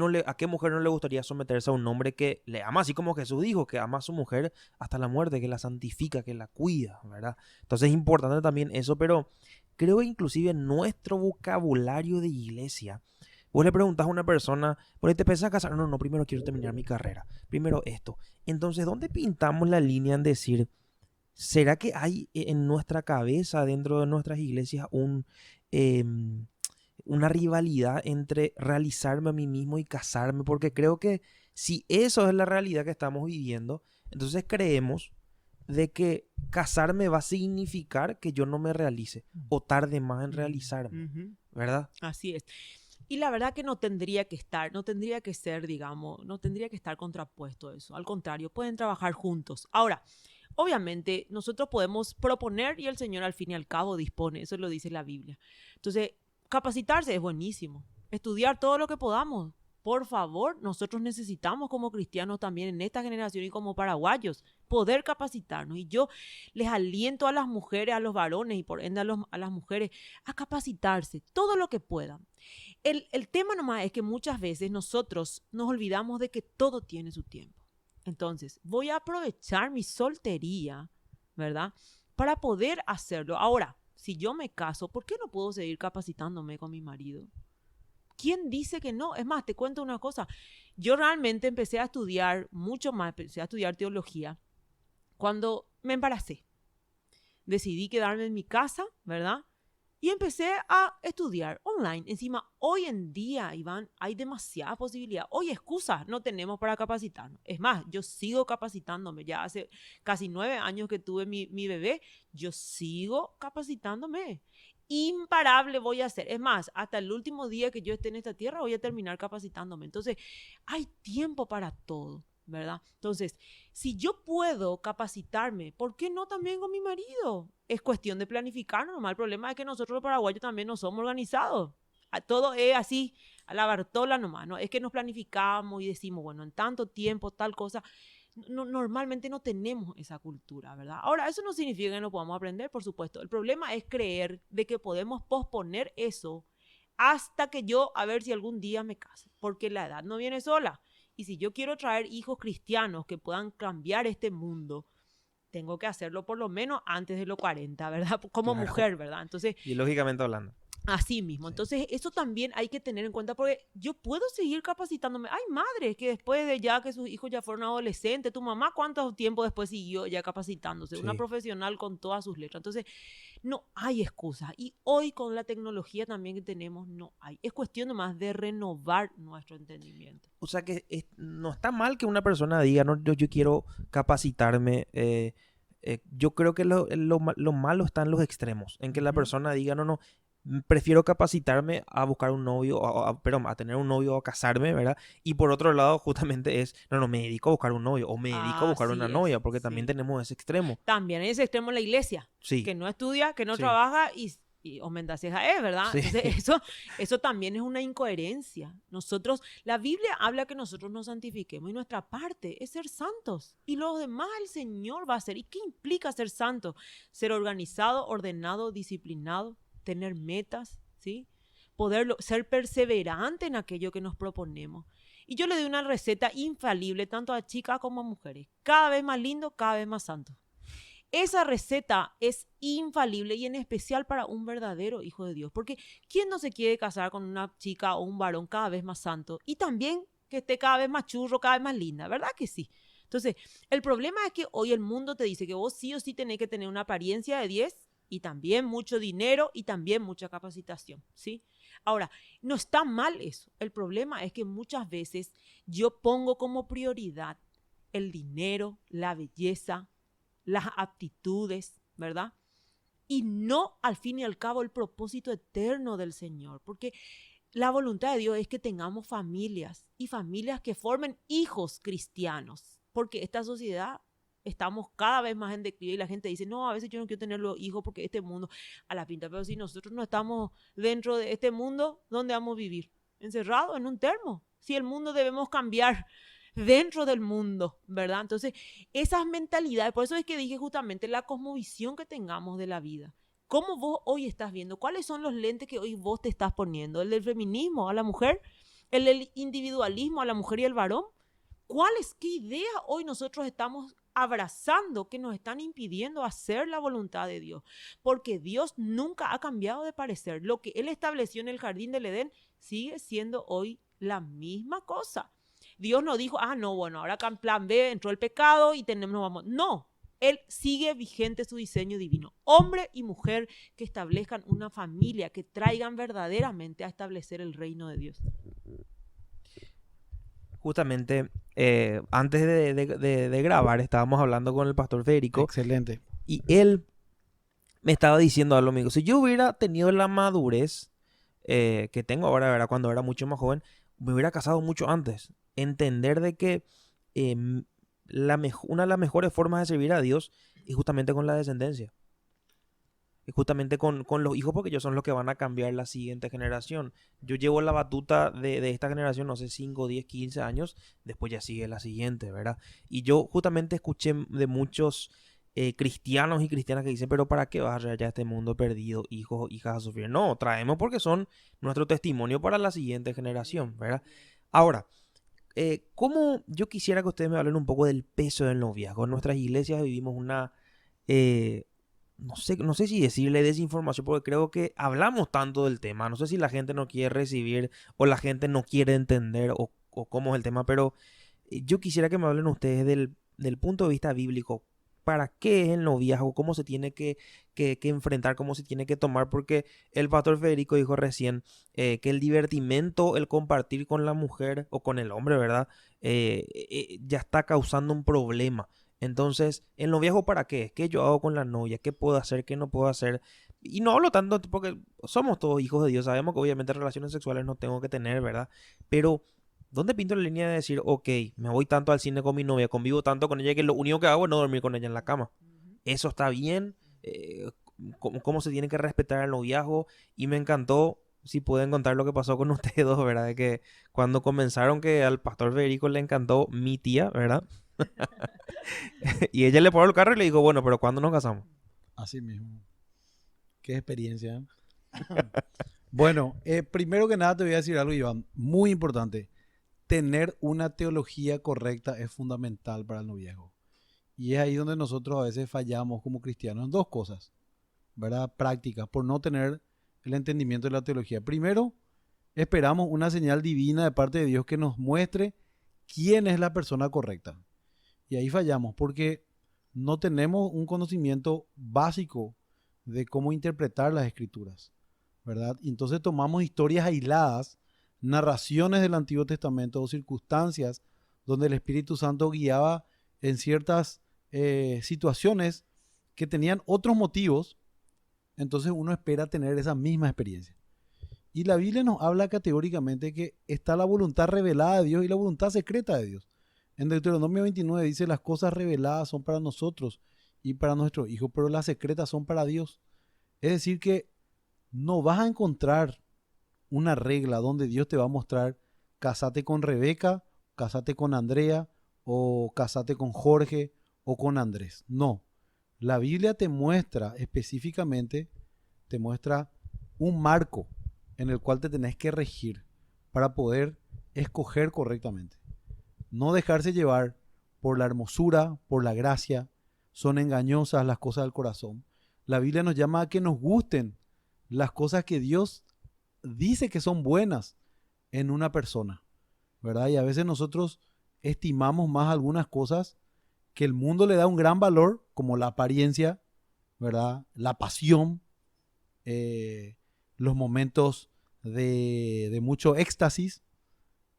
mujer no le gustaría someterse a un hombre que le ama, así como Jesús dijo, que ama a su mujer hasta la muerte, que la santifica, que la cuida, ¿verdad? Entonces es importante también eso, pero creo que inclusive en nuestro vocabulario de iglesia, vos le preguntás a una persona, ¿por qué te pensás casar? No, primero quiero terminar mi carrera, primero esto. Entonces, ¿dónde pintamos la línea en decir, ¿será que hay en nuestra cabeza, dentro de nuestras iglesias, una rivalidad entre realizarme a mí mismo y casarme? Porque creo que si eso es la realidad que estamos viviendo, entonces creemos de que casarme va a significar que yo no me realice o tarde más en realizarme, ¿verdad? Así es. Y la verdad que no tendría que ser, digamos, no tendría que estar contrapuesto eso. Al contrario, pueden trabajar juntos. Ahora, obviamente, nosotros podemos proponer y el Señor al fin y al cabo dispone. Eso lo dice la Biblia. Entonces, capacitarse es buenísimo. Estudiar todo lo que podamos. Por favor, nosotros necesitamos como cristianos también en esta generación y como paraguayos poder capacitarnos. Y yo les aliento a las mujeres, a los varones y por ende a las mujeres a capacitarse todo lo que puedan. El tema nomás es que muchas veces nosotros nos olvidamos de que todo tiene su tiempo. Entonces, voy a aprovechar mi soltería, ¿verdad? Para poder hacerlo. Ahora, si yo me caso, ¿por qué no puedo seguir capacitándome con mi marido? ¿Quién dice que no? Es más, te cuento una cosa. Yo realmente empecé a estudiar mucho más, empecé a estudiar teología cuando me embaracé. Decidí quedarme en mi casa, ¿verdad? Y empecé a estudiar online. Encima, hoy en día, Iván, hay demasiada posibilidad. Hoy excusas no tenemos para capacitarnos. Es más, yo sigo capacitándome. Ya hace casi 9 años que tuve mi bebé, yo sigo capacitándome. Imparable voy a hacer. Es más, hasta el último día que yo esté en esta tierra voy a terminar capacitándome. Entonces, hay tiempo para todo, ¿verdad? Entonces, si yo puedo capacitarme, ¿por qué no también con mi marido? Es cuestión de planificar, nomás. El problema es que nosotros los paraguayos también no somos organizados. Todo es así, a la Bartola nomás, ¿no? Es que nos planificamos y decimos, bueno, en tanto tiempo, tal cosa. Normalmente no tenemos esa cultura, ¿verdad? Ahora, eso no significa que no podamos aprender, por supuesto. El problema es creer de que podemos posponer eso hasta que yo, a ver si algún día me case, porque la edad no viene sola. Y si yo quiero traer hijos cristianos que puedan cambiar este mundo, tengo que hacerlo por lo menos antes de los 40, ¿verdad? Como Claro. mujer, ¿verdad? Entonces, Y lógicamente hablando. así mismo. Sí. Entonces, eso también hay que tener en cuenta porque yo puedo seguir capacitándome. Hay madres que después de ya que sus hijos ya fueron adolescentes, tu mamá, ¿cuánto tiempo después siguió ya capacitándose? Sí. Una profesional con todas sus letras. Entonces, no hay excusa. Y hoy con la tecnología también que tenemos, no hay. Es cuestión nomás de renovar nuestro entendimiento. O sea que no está mal que una persona diga, no, yo quiero capacitarme. Yo creo que lo malo está en los extremos, en que la persona diga, no, prefiero capacitarme a buscar un novio, a tener un novio o a casarme, ¿verdad? Y por otro lado, justamente es, no, me dedico a buscar un novio o me dedico a buscar una novia, porque también tenemos ese extremo. También hay ese extremo en la iglesia, Sí. que no estudia, que no Sí. trabaja y y Omenda ceja es, ¿verdad? Sí. Entonces eso también es una incoherencia. La Biblia habla que nosotros nos santifiquemos y nuestra parte es ser santos. Y lo demás el Señor va a hacer. ¿Y qué implica ser santo? Ser organizado, ordenado, disciplinado, tener metas, ¿sí? Ser perseverante en aquello que nos proponemos. Y yo le doy una receta infalible tanto a chicas como a mujeres. Cada vez más lindo, cada vez más santo. Esa receta es infalible y en especial para un verdadero hijo de Dios. Porque ¿quién no se quiere casar con una chica o un varón cada vez más santo? Y también que esté cada vez más churro, cada vez más linda, ¿verdad que sí? Entonces, el problema es que hoy el mundo te dice que vos sí o sí tenés que tener una apariencia de 10 y también mucho dinero y también mucha capacitación, ¿sí? Ahora, no está mal eso. El problema es que muchas veces yo pongo como prioridad el dinero, la belleza, las aptitudes, ¿verdad? Y no, al fin y al cabo, el propósito eterno del Señor. Porque la voluntad de Dios es que tengamos familias y familias que formen hijos cristianos. Porque esta sociedad estamos cada vez más en declive y la gente dice, no, a veces yo no quiero tener los hijos porque este mundo a la pinta. Pero si nosotros no estamos dentro de este mundo, ¿dónde vamos a vivir? Encerrados en un termo. Si el mundo debemos cambiar dentro del mundo, ¿verdad? Entonces, esas mentalidades, por eso es que dije justamente la cosmovisión que tengamos de la vida. ¿Cómo vos hoy estás viendo? ¿Cuáles son los lentes que hoy vos te estás poniendo? ¿El del feminismo a la mujer? ¿El del individualismo a la mujer y el varón? ¿Qué ideas hoy nosotros estamos abrazando que nos están impidiendo hacer la voluntad de Dios? Porque Dios nunca ha cambiado de parecer. Lo que Él estableció en el jardín del Edén sigue siendo hoy la misma cosa. Dios no dijo, no, bueno, ahora acá en plan B entró el pecado y vamos. No, Él sigue vigente su diseño divino. Hombre y mujer que establezcan una familia, que traigan verdaderamente a establecer el reino de Dios. Justamente, antes de grabar, estábamos hablando con el pastor Federico. Excelente. Y él me estaba diciendo algo, amigo. Si yo hubiera tenido la madurez que tengo ahora, ¿verdad? Cuando era mucho más joven, me hubiera casado mucho antes. Entender de que una de las mejores formas de servir a Dios es justamente con la descendencia. Es justamente con los hijos, porque ellos son los que van a cambiar la siguiente generación. Yo llevo la batuta de esta generación, no sé, 5, 10, 15 años, después ya sigue la siguiente, ¿verdad? Y yo justamente escuché de muchos cristianos y cristianas que dicen, pero ¿para qué vas a traer ya este mundo perdido, hijos o hijas a sufrir? No, traemos porque son nuestro testimonio para la siguiente generación, ¿verdad? Ahora, ¿cómo yo quisiera que ustedes me hablen un poco del peso del noviazgo? En nuestras iglesias vivimos una... no sé si decirle desinformación, porque creo que hablamos tanto del tema. No sé si la gente no quiere recibir o la gente no quiere entender o cómo es el tema, pero yo quisiera que me hablen ustedes del punto de vista bíblico. ¿Para qué es el noviazgo? ¿Cómo se tiene que enfrentar? ¿Cómo se tiene que tomar? Porque el pastor Federico dijo recién que el divertimento, el compartir con la mujer o con el hombre, ¿verdad? Ya está causando un problema. Entonces, ¿el noviazgo para qué? ¿Qué yo hago con la novia? ¿Qué puedo hacer? ¿Qué no puedo hacer? Y no hablo tanto porque somos todos hijos de Dios. Sabemos que obviamente relaciones sexuales no tengo que tener, ¿verdad? Pero, ¿dónde pinto la línea de decir, ok, me voy tanto al cine con mi novia, convivo tanto con ella que lo único que hago es no dormir con ella en la cama? ¿Eso está bien? ¿Cómo se tiene que respetar el noviazgo? Y me encantó, si pueden contar lo que pasó con ustedes dos, ¿verdad? De que cuando comenzaron, que al pastor Federico le encantó mi tía, ¿verdad? Y ella le paró el carro y le dijo, bueno, pero ¿cuándo nos casamos? Así mismo. Qué experiencia. Bueno, primero que nada te voy a decir algo, Iván, muy importante. Tener una teología correcta es fundamental para el noviazgo. Y es ahí donde nosotros a veces fallamos como cristianos en dos cosas, ¿verdad? Prácticas, por no tener el entendimiento de la teología. Primero, esperamos una señal divina de parte de Dios que nos muestre quién es la persona correcta. Y ahí fallamos porque no tenemos un conocimiento básico de cómo interpretar las escrituras, ¿verdad? Y entonces tomamos historias aisladas, narraciones del Antiguo Testamento o circunstancias donde el Espíritu Santo guiaba en ciertas situaciones que tenían otros motivos, entonces uno espera tener esa misma experiencia. Y la Biblia nos habla categóricamente que está la voluntad revelada de Dios y la voluntad secreta de Dios. En Deuteronomio 29 dice, las cosas reveladas son para nosotros y para nuestros hijos, pero las secretas son para Dios. Es decir que no vas a encontrar una regla donde Dios te va a mostrar casate con Rebeca, casate con Andrea o casate con Jorge o con Andrés. No, la Biblia te muestra específicamente, te muestra un marco en el cual te tenés que regir para poder escoger correctamente. No dejarse llevar por la hermosura, por la gracia. Son engañosas las cosas del corazón. La Biblia nos llama a que nos gusten las cosas que Dios dice que son buenas en una persona, ¿verdad? Y a veces nosotros estimamos más algunas cosas que el mundo le da un gran valor, como la apariencia, ¿verdad? La pasión, los momentos de mucho éxtasis,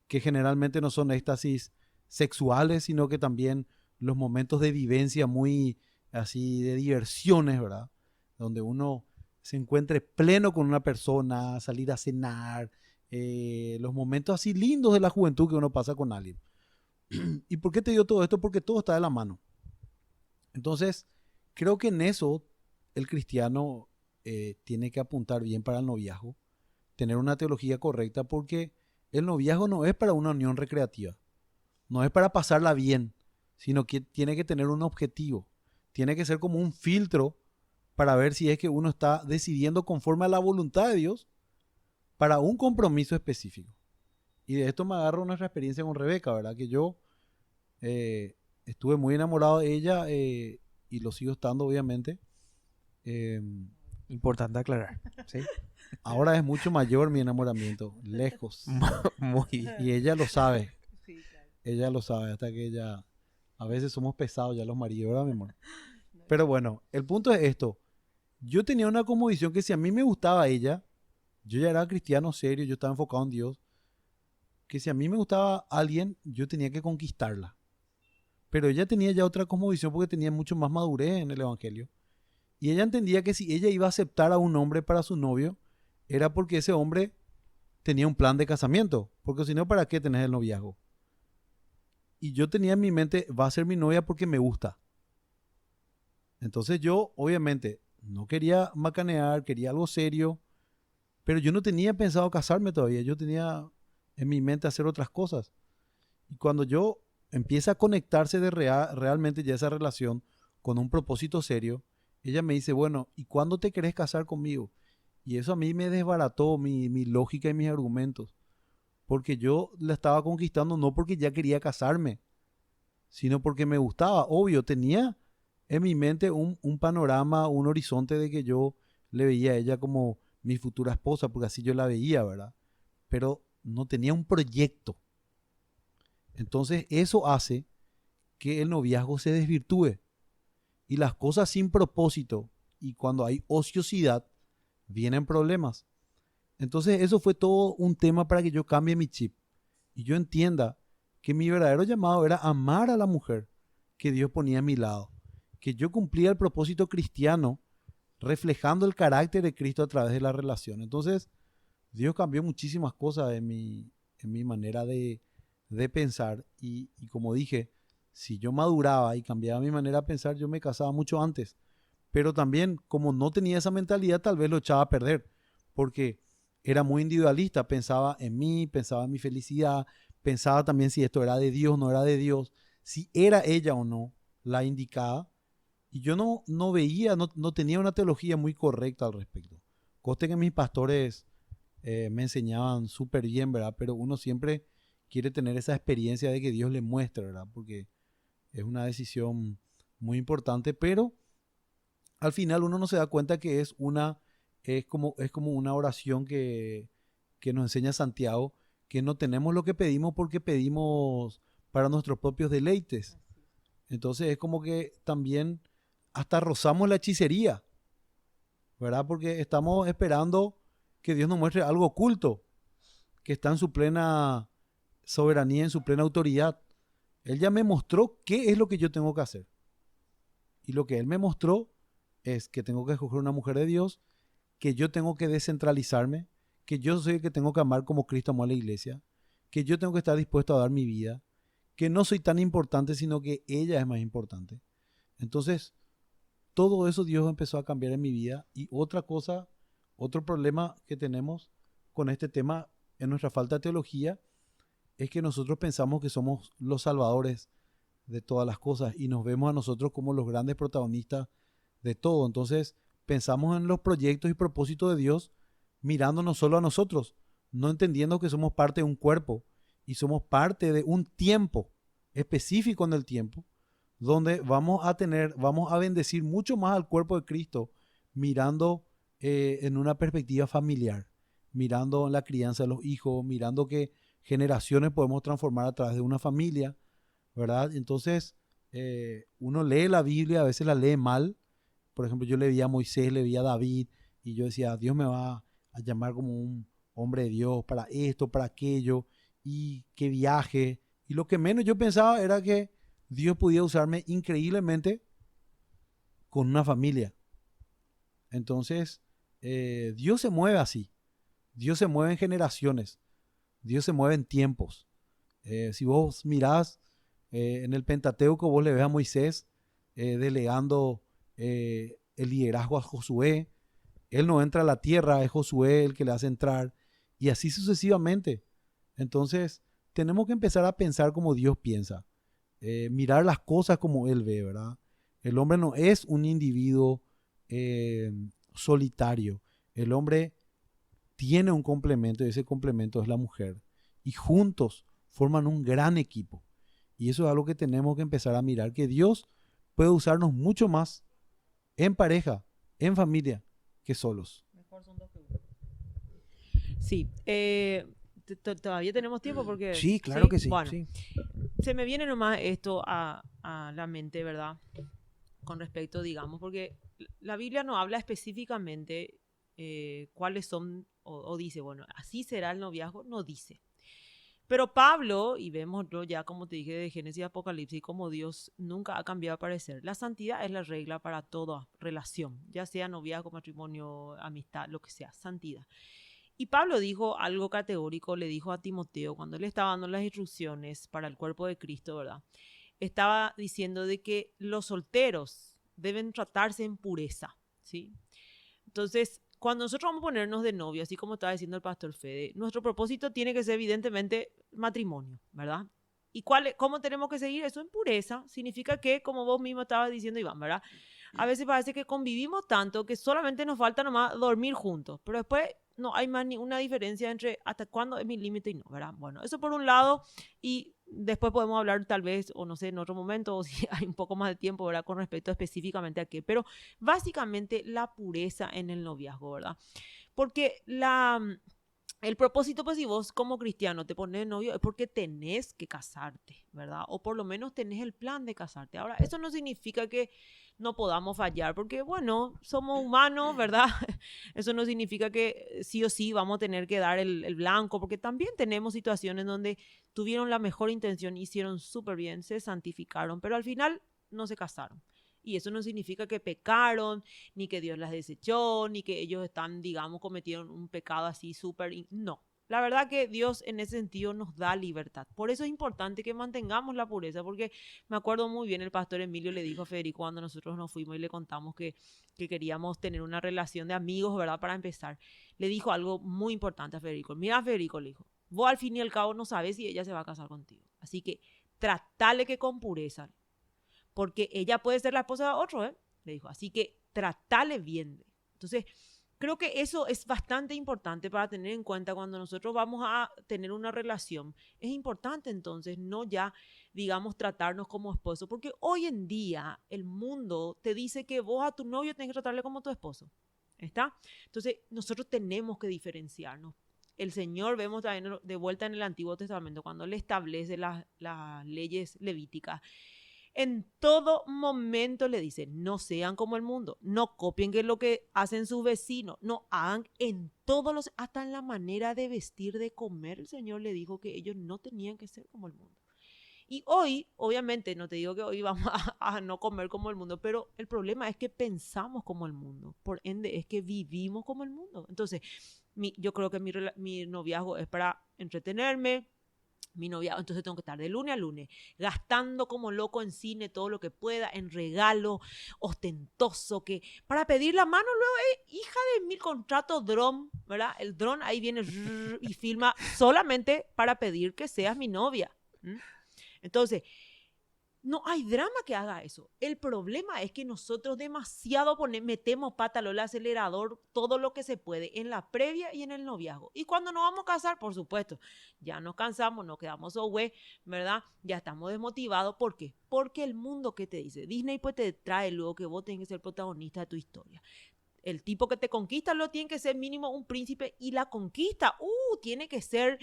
que generalmente no son éxtasis sexuales, sino que también los momentos de vivencia muy así de diversiones, ¿verdad? Donde uno se encuentre pleno con una persona, salir a cenar, los momentos así lindos de la juventud que uno pasa con alguien. ¿Y por qué te digo todo esto? Porque todo está de la mano. Entonces, creo que en eso el cristiano tiene que apuntar bien para el noviazgo, tener una teología correcta, porque el noviazgo no es para una unión recreativa, no es para pasarla bien, sino que tiene que tener un objetivo, tiene que ser como un filtro para ver si es que uno está decidiendo conforme a la voluntad de Dios para un compromiso específico. Y de esto me agarro nuestra experiencia con Rebeca, ¿verdad? Que yo estuve muy enamorado de ella y lo sigo estando, obviamente. Eh, Importante aclarar. ¿Sí? Ahora es mucho mayor mi enamoramiento, lejos. Muy bien. Y ella lo sabe, Sí, claro. ella lo sabe, hasta que ella... A veces somos pesados ya los maridos, ¿verdad, mi amor? Pero bueno, el punto es esto. Yo tenía una cosmovisión que si a mí me gustaba ella, yo ya era cristiano serio, yo estaba enfocado en Dios, que si a mí me gustaba alguien, yo tenía que conquistarla. Pero ella tenía ya otra cosmovisión porque tenía mucho más madurez en el evangelio. Y ella entendía que si ella iba a aceptar a un hombre para su novio, era porque ese hombre tenía un plan de casamiento. Porque si no, ¿para qué tenés el noviazgo? Y yo tenía en mi mente, va a ser mi novia porque me gusta. Entonces yo, obviamente, no quería macanear, quería algo serio, pero yo no tenía pensado casarme todavía. Yo tenía en mi mente hacer otras cosas. Y cuando yo empieza a conectarse realmente ya esa relación con un propósito serio, ella me dice, bueno, ¿y cuándo te querés casar conmigo? Y eso a mí me desbarató mi lógica y mis argumentos, porque yo la estaba conquistando no porque ya quería casarme, sino porque me gustaba. Obvio, tenía en mi mente un panorama, un horizonte de que yo le veía a ella como mi futura esposa, porque así yo la veía, ¿verdad? Pero no tenía un proyecto. Entonces eso hace que el noviazgo se desvirtúe. Y las cosas sin propósito y cuando hay ociosidad, vienen problemas. Entonces eso fue todo un tema para que yo cambie mi chip y yo entienda que mi verdadero llamado era amar a la mujer que Dios ponía a mi lado, que yo cumplía el propósito cristiano reflejando el carácter de Cristo a través de la relación. Entonces Dios cambió muchísimas cosas en mi manera de pensar y como dije, si yo maduraba y cambiaba mi manera de pensar, yo me casaba mucho antes. Pero también, como no tenía esa mentalidad, tal vez lo echaba a perder, porque era muy individualista, pensaba en mí, pensaba en mi felicidad, pensaba también si esto era de Dios, no era de Dios, si era ella o no la indicada. Y yo no veía, no tenía una teología muy correcta al respecto. Coste que mis pastores me enseñaban súper bien, ¿verdad? Pero uno siempre quiere tener esa experiencia de que Dios le muestre, ¿verdad? Porque es una decisión muy importante, pero al final uno no se da cuenta que es como una oración que nos enseña Santiago, que no tenemos lo que pedimos porque pedimos para nuestros propios deleites. Entonces es como que también hasta rozamos la hechicería, ¿verdad? Porque estamos esperando que Dios nos muestre algo oculto, que está en su plena soberanía, en su plena autoridad. Él ya me mostró qué es lo que yo tengo que hacer. Y lo que Él me mostró es que tengo que escoger una mujer de Dios, que yo tengo que descentralizarme, que yo soy el que tengo que amar como Cristo amó a la iglesia, que yo tengo que estar dispuesto a dar mi vida, que no soy tan importante, sino que ella es más importante. Entonces, todo eso Dios empezó a cambiar en mi vida. Y otra cosa Otro problema que tenemos con este tema en nuestra falta de teología es que nosotros pensamos que somos los salvadores de todas las cosas y nos vemos a nosotros como los grandes protagonistas de todo. Entonces pensamos en los proyectos y propósitos de Dios mirándonos solo a nosotros, no entendiendo que somos parte de un cuerpo y somos parte de un tiempo específico en el tiempo, donde vamos a bendecir mucho más al cuerpo de Cristo mirando en una perspectiva familiar, mirando la crianza de los hijos, mirando que generaciones podemos transformar a través de una familia, ¿verdad? Entonces, uno lee la Biblia, a veces la lee mal. Por ejemplo, yo le vi a Moisés, le vi a David, y yo decía, Dios me va a llamar como un hombre de Dios para esto, para aquello, y que viaje. Y lo que menos yo pensaba era que Dios podía usarme increíblemente con una familia. Entonces, Dios se mueve así. Dios se mueve en generaciones. Dios se mueve en tiempos. Si vos mirás en el Pentateuco, vos le ves a Moisés delegando el liderazgo a Josué. Él no entra a la tierra, es Josué el que le hace entrar. Y así sucesivamente. Entonces, tenemos que empezar a pensar como Dios piensa. Mirar las cosas como Él ve, ¿verdad? El hombre no es un individuo solitario. El hombre tiene un complemento y ese complemento es la mujer. Y juntos forman un gran equipo. Y eso es algo que tenemos que empezar a mirar, que Dios puede usarnos mucho más en pareja, en familia, que solos. Mejor son dos que uno. Sí, todavía tenemos tiempo porque... Sí, claro que sí. Bueno, Sí. se me viene nomás esto a la mente, ¿verdad? Con respecto, digamos, porque la Biblia no habla específicamente cuáles son, o dice, bueno, así será el noviazgo, no dice. Pero Pablo, y vemos ya como te dije de Génesis y Apocalipsis, como Dios nunca ha cambiado de parecer. La santidad es la regla para toda relación, ya sea noviazgo, matrimonio, amistad, lo que sea, santidad. Y Pablo dijo algo categórico, le dijo a Timoteo cuando le estaba dando las instrucciones para el cuerpo de Cristo, ¿verdad? Estaba diciendo de que los solteros deben tratarse en pureza, ¿sí? Entonces, cuando nosotros vamos a ponernos de novio, así como estaba diciendo el pastor Fede, nuestro propósito tiene que ser evidentemente matrimonio, ¿verdad? ¿Y cómo tenemos que seguir eso en pureza? Significa que, como vos mismo estabas diciendo, Iván, ¿verdad? A veces parece que convivimos tanto que solamente nos falta nomás dormir juntos, pero después no hay más ninguna diferencia entre hasta cuándo es mi límite y no, ¿verdad? Bueno, eso por un lado, y después podemos hablar tal vez, o no sé, en otro momento, o si hay un poco más de tiempo, ¿verdad? Con respecto específicamente a qué, pero básicamente la pureza en el noviazgo, ¿verdad? Porque el propósito, pues si vos como cristiano te pones novio es porque tenés que casarte, ¿verdad? O por lo menos tenés el plan de casarte. Ahora, eso no significa que no podamos fallar, porque bueno, somos humanos, ¿verdad? Eso no significa que sí o sí vamos a tener que dar el blanco, porque también tenemos situaciones donde tuvieron la mejor intención, hicieron súper bien, se santificaron, pero al final no se casaron. Y eso no significa que pecaron, ni que Dios las desechó, ni que ellos están, digamos, cometieron un pecado así súper... No. La verdad que Dios en ese sentido nos da libertad. Por eso es importante que mantengamos la pureza, porque me acuerdo muy bien, el pastor Emilio le dijo a Federico cuando nosotros nos fuimos y le contamos que queríamos tener una relación de amigos, ¿verdad? Para empezar. Le dijo algo muy importante a Federico. Mira, Federico, le dijo, vos al fin y al cabo no sabes si ella se va a casar contigo. Así que tratale que con pureza, porque ella puede ser la esposa de otro, ¿eh? Le dijo. Así que tratale bien. Entonces, creo que eso es bastante importante para tener en cuenta cuando nosotros vamos a tener una relación. Es importante entonces no ya, digamos, tratarnos como esposo, porque hoy en día el mundo te dice que vos a tu novio tenés que tratarle como tu esposo. ¿Está? Entonces, nosotros tenemos que diferenciarnos. El Señor, vemos también de vuelta en el Antiguo Testamento, cuando Él establece las leyes levíticas, en todo momento le dice, no sean como el mundo, no copien que lo que hacen sus vecinos, no hagan en todos los, hasta en la manera de vestir, de comer. El Señor le dijo que ellos no tenían que ser como el mundo. Y hoy, obviamente, no te digo que hoy vamos a no comer como el mundo, pero el problema es que pensamos como el mundo, por ende es que vivimos como el mundo. Entonces, yo creo que mi noviazgo es para entretenerme, mi novia, entonces tengo que estar de lunes a lunes, gastando como loco en cine todo lo que pueda, en regalo ostentoso, que para pedir la mano luego, hija de mil contrato dron, ¿verdad? El dron ahí viene y filma solamente para pedir que seas mi novia. ¿Mm? Entonces, no hay drama que haga eso. El problema es que nosotros demasiado metemos pata al acelerador todo lo que se puede en la previa y en el noviazgo. Y cuando nos vamos a casar, por supuesto, ya nos cansamos, nos quedamos güey, ¿verdad? Ya estamos desmotivados. ¿Por qué? Porque el mundo que te dice, Disney pues te trae luego que vos tenés que ser protagonista de tu historia. El tipo que te conquista lo tiene que ser mínimo un príncipe y la conquista, tiene que ser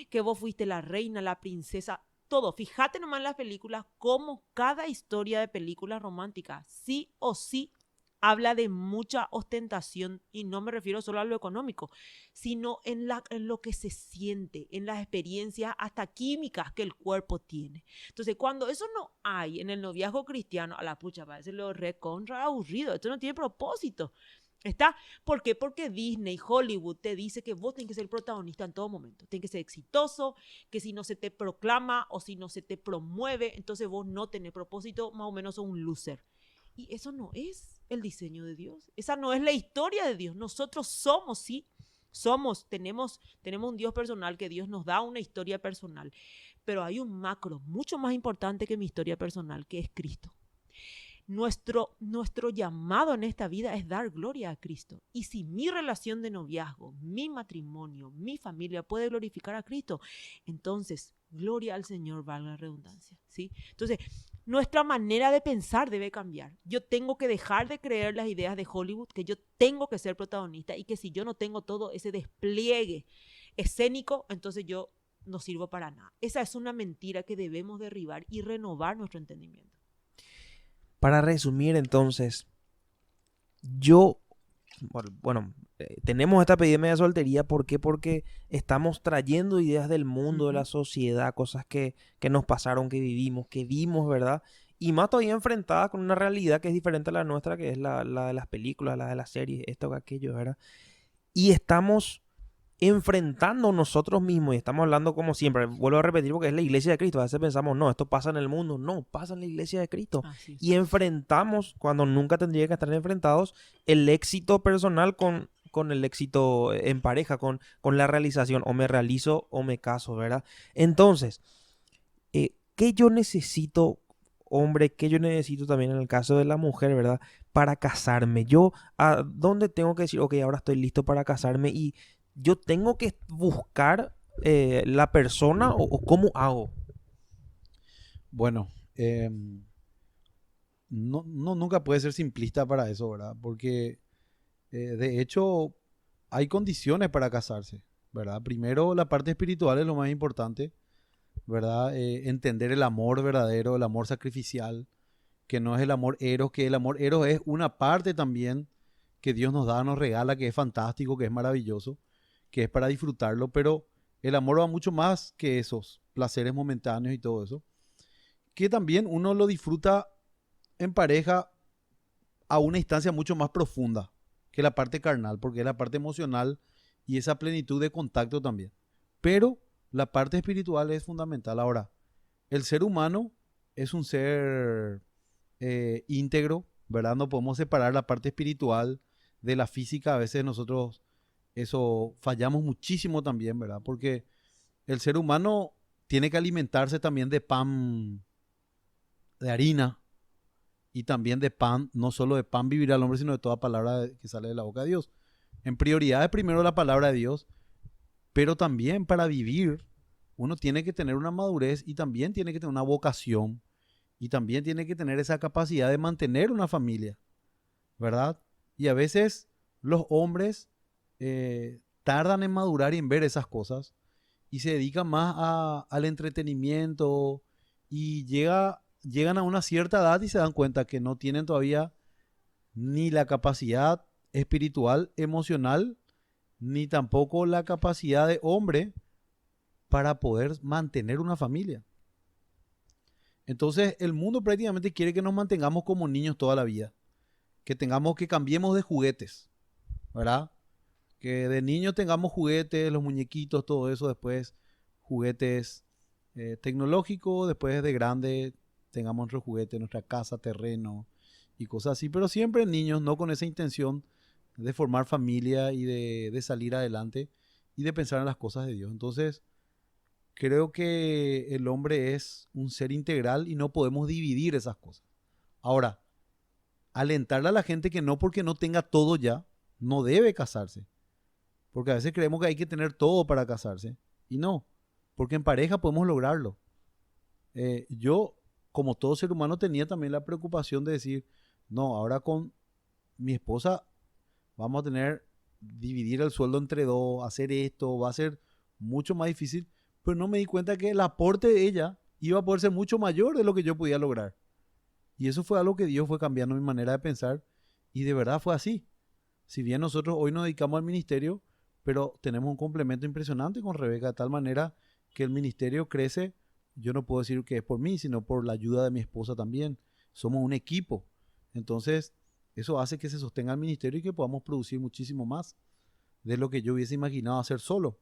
que vos fuiste la reina, la princesa, todo. Fíjate nomás en las películas, como cada historia de películas románticas, sí o sí, habla de mucha ostentación, y no me refiero solo a lo económico, sino en lo que se siente, en las experiencias hasta químicas que el cuerpo tiene. Entonces, cuando eso no hay en el noviazgo cristiano, a la pucha, parece lo recontra aburrido, esto no tiene propósito. ¿Está? ¿Por qué? Porque Disney, Hollywood te dice que vos tenés que ser el protagonista en todo momento. Tenés que ser exitoso, que si no se te proclama o si no se te promueve, entonces vos no tenés propósito, más o menos sos un loser. Y eso no es el diseño de Dios. Esa no es la historia de Dios. Nosotros somos, sí, tenemos un Dios personal, que Dios nos da una historia personal. Pero hay un macro mucho más importante que mi historia personal, que es Cristo. Nuestro llamado en esta vida es dar gloria a Cristo. Y si mi relación de noviazgo, mi matrimonio, mi familia puede glorificar a Cristo, entonces, gloria al Señor, valga la redundancia, ¿sí? Entonces, nuestra manera de pensar debe cambiar. Yo tengo que dejar de creer las ideas de Hollywood, que yo tengo que ser protagonista y que si yo no tengo todo ese despliegue escénico, entonces yo no sirvo para nada. Esa es una mentira que debemos derribar y renovar nuestro entendimiento. Para resumir, entonces, tenemos esta epidemia de soltería. ¿Por qué? Porque estamos trayendo ideas del mundo, de la sociedad, cosas que nos pasaron, que vivimos, que vimos, ¿verdad? Y más todavía enfrentadas con una realidad que es diferente a la nuestra, que es la de las películas, la de las series, esto que aquello, ¿verdad? Y estamos enfrentando nosotros mismos, y estamos hablando como siempre, vuelvo a repetir, porque es la iglesia de Cristo. A veces pensamos, no, esto pasa en el mundo. No, pasa en la iglesia de Cristo. Y enfrentamos, cuando nunca tendría que estar enfrentados, el éxito personal con el éxito en pareja, con la realización. O me realizo o me caso, ¿verdad? Entonces, ¿qué yo necesito, hombre? ¿Qué yo necesito también en el caso de la mujer, ¿verdad? Para casarme. Yo, ¿a dónde tengo que decir, ok, ahora estoy listo para casarme? Y yo tengo que buscar la persona, o cómo hago. Bueno, nunca puede ser simplista para eso, ¿verdad? Porque de hecho hay condiciones para casarse, ¿verdad? Primero, la parte espiritual es lo más importante, ¿verdad? Entender el amor verdadero, el amor sacrificial, que no es el amor eros, que el amor eros es una parte también que Dios nos da, nos regala, que es fantástico, que es maravilloso, que es para disfrutarlo, pero el amor va mucho más que esos placeres momentáneos y todo eso, que también uno lo disfruta en pareja a una instancia mucho más profunda que la parte carnal, porque es la parte emocional y esa plenitud de contacto también. Pero la parte espiritual es fundamental. Ahora, el ser humano es un ser íntegro, ¿verdad? No podemos separar la parte espiritual de la física. A veces nosotros eso fallamos muchísimo también, ¿verdad? Porque el ser humano tiene que alimentarse también de pan, de harina, y también de pan. No solo de pan vivirá el hombre, sino de toda palabra que sale de la boca de Dios. En prioridad es primero la palabra de Dios, pero también para vivir uno tiene que tener una madurez y también tiene que tener una vocación y también tiene que tener esa capacidad de mantener una familia, ¿verdad? Y a veces los hombres tardan en madurar y en ver esas cosas y se dedican más al entretenimiento y llegan a una cierta edad y se dan cuenta que no tienen todavía ni la capacidad espiritual, emocional, ni tampoco la capacidad de hombre para poder mantener una familia. Entonces el mundo prácticamente quiere que nos mantengamos como niños toda la vida, que cambiemos de juguetes, ¿verdad? Que de niños tengamos juguetes, los muñequitos, todo eso, después juguetes tecnológico, después de grande tengamos nuestro juguete, nuestra casa, terreno y cosas así, pero siempre niños, no con esa intención de formar familia y de salir adelante y de pensar en las cosas de Dios. Entonces, creo que el hombre es un ser integral y no podemos dividir esas cosas. Ahora, alentarle a la gente que no porque no tenga todo ya, no debe casarse. Porque a veces creemos que hay que tener todo para casarse. Y no, porque en pareja podemos lograrlo. Yo, como todo ser humano, tenía también la preocupación de decir, no, ahora con mi esposa vamos a dividir el sueldo entre dos, hacer esto, va a ser mucho más difícil. Pero no me di cuenta que el aporte de ella iba a poder ser mucho mayor de lo que yo podía lograr. Y eso fue algo que Dios fue cambiando mi manera de pensar y de verdad fue así. Si bien nosotros hoy nos dedicamos al ministerio, pero tenemos un complemento impresionante con Rebeca de tal manera que el ministerio crece. Yo no puedo decir que es por mí, sino por la ayuda de mi esposa también. Somos un equipo. Entonces, eso hace que se sostenga el ministerio y que podamos producir muchísimo más de lo que yo hubiese imaginado hacer solo.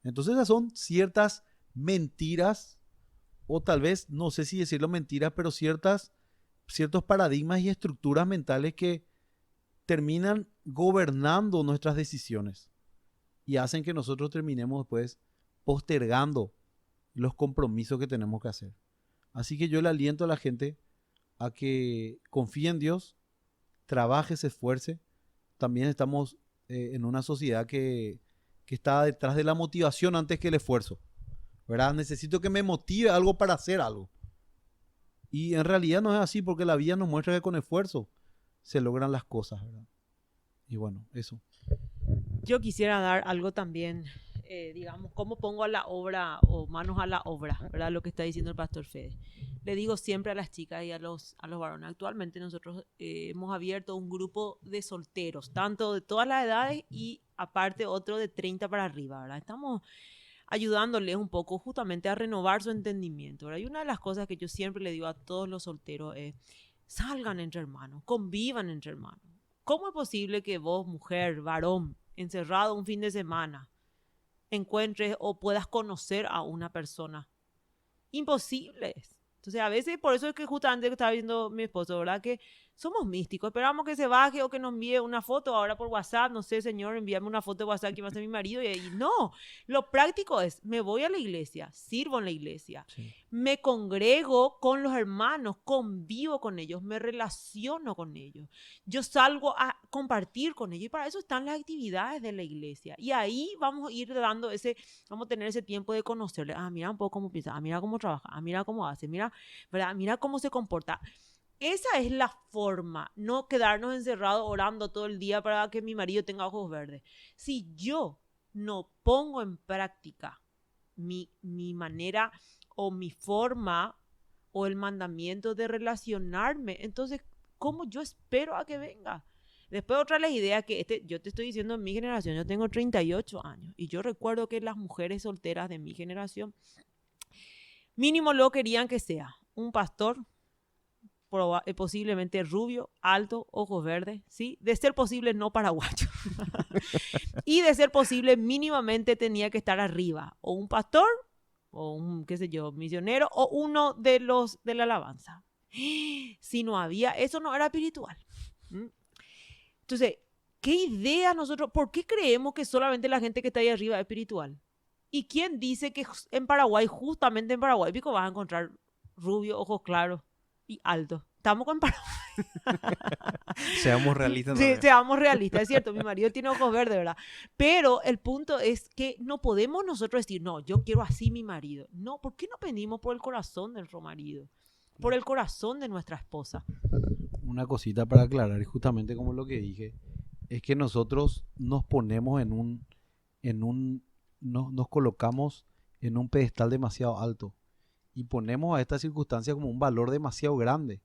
Entonces, esas son ciertas mentiras, o tal vez, no sé si decirlo mentiras, pero ciertos paradigmas y estructuras mentales que terminan gobernando nuestras decisiones y hacen que nosotros terminemos después postergando los compromisos que tenemos que hacer. Así que yo le aliento a la gente a que confíe en Dios, trabaje, se esfuerce. También estamos en una sociedad que está detrás de la motivación antes que el esfuerzo, ¿verdad? Necesito que me motive algo para hacer algo. Y en realidad no es así, porque la vida nos muestra que con esfuerzo se logran las cosas, ¿verdad? Y bueno, eso. Yo quisiera dar algo también, digamos, cómo pongo a la obra o manos a la obra, ¿verdad? Lo que está diciendo el pastor Fede. Le digo siempre a las chicas y a los varones. Actualmente nosotros hemos abierto un grupo de solteros, tanto de todas las edades y aparte otro de 30 para arriba, ¿verdad? Estamos ayudándoles un poco justamente a renovar su entendimiento, ¿verdad? Y una de las cosas que yo siempre le digo a todos los solteros es, salgan entre hermanos, convivan entre hermanos. ¿Cómo es posible que vos, mujer, varón, encerrado un fin de semana, encuentres o puedas conocer a una persona? Imposible es. Entonces, a veces, por eso es que justamente estaba viendo mi esposo, ¿verdad? Que somos místicos, esperamos que se baje o que nos envíe una foto ahora por WhatsApp, no sé, señor, envíame una foto de WhatsApp que va a ser mi marido, y no, lo práctico es, me voy a la iglesia, sirvo en la iglesia, Sí. me congrego con los hermanos, convivo con ellos, me relaciono con ellos, yo salgo a compartir con ellos, y para eso están las actividades de la iglesia, y ahí vamos a ir dando vamos a tener ese tiempo de conocerle, mira un poco cómo piensa, mira cómo trabaja, mira cómo hace, mira, ¿verdad? Mira cómo se comporta. Esa es la forma, no quedarnos encerrados orando todo el día para que mi marido tenga ojos verdes. Si yo no pongo en práctica mi manera o mi forma o el mandamiento de relacionarme, entonces, ¿cómo yo espero a que venga? Después otra de las ideas que yo te estoy diciendo en mi generación, yo tengo 38 años y yo recuerdo que las mujeres solteras de mi generación mínimo lo querían que sea un pastor, posiblemente rubio, alto, ojos verdes, ¿sí? De ser posible no paraguayo. Y de ser posible mínimamente tenía que estar arriba, o un pastor, o un, qué sé yo, misionero, o uno de los de la alabanza. Si no había, eso no era espiritual. Entonces, ¿qué idea nosotros, por qué creemos que solamente la gente que está ahí arriba es espiritual? ¿Y quién dice que en Paraguay, justamente en Paraguay, pico, vas a encontrar rubio, ojos claros y alto? Estamos con Paraguay. Seamos realistas. Sí, seamos realistas, es cierto, mi marido tiene ojos verdes, ¿verdad? Pero el punto es que no podemos nosotros decir, no, yo quiero así mi marido. No, ¿por qué no pedimos por el corazón de nuestro marido? Por el corazón de nuestra esposa. Una cosita para aclarar, justamente como lo que dije, es que nosotros nos ponemos nos colocamos en un pedestal demasiado alto y ponemos a esta circunstancia como un valor demasiado grande.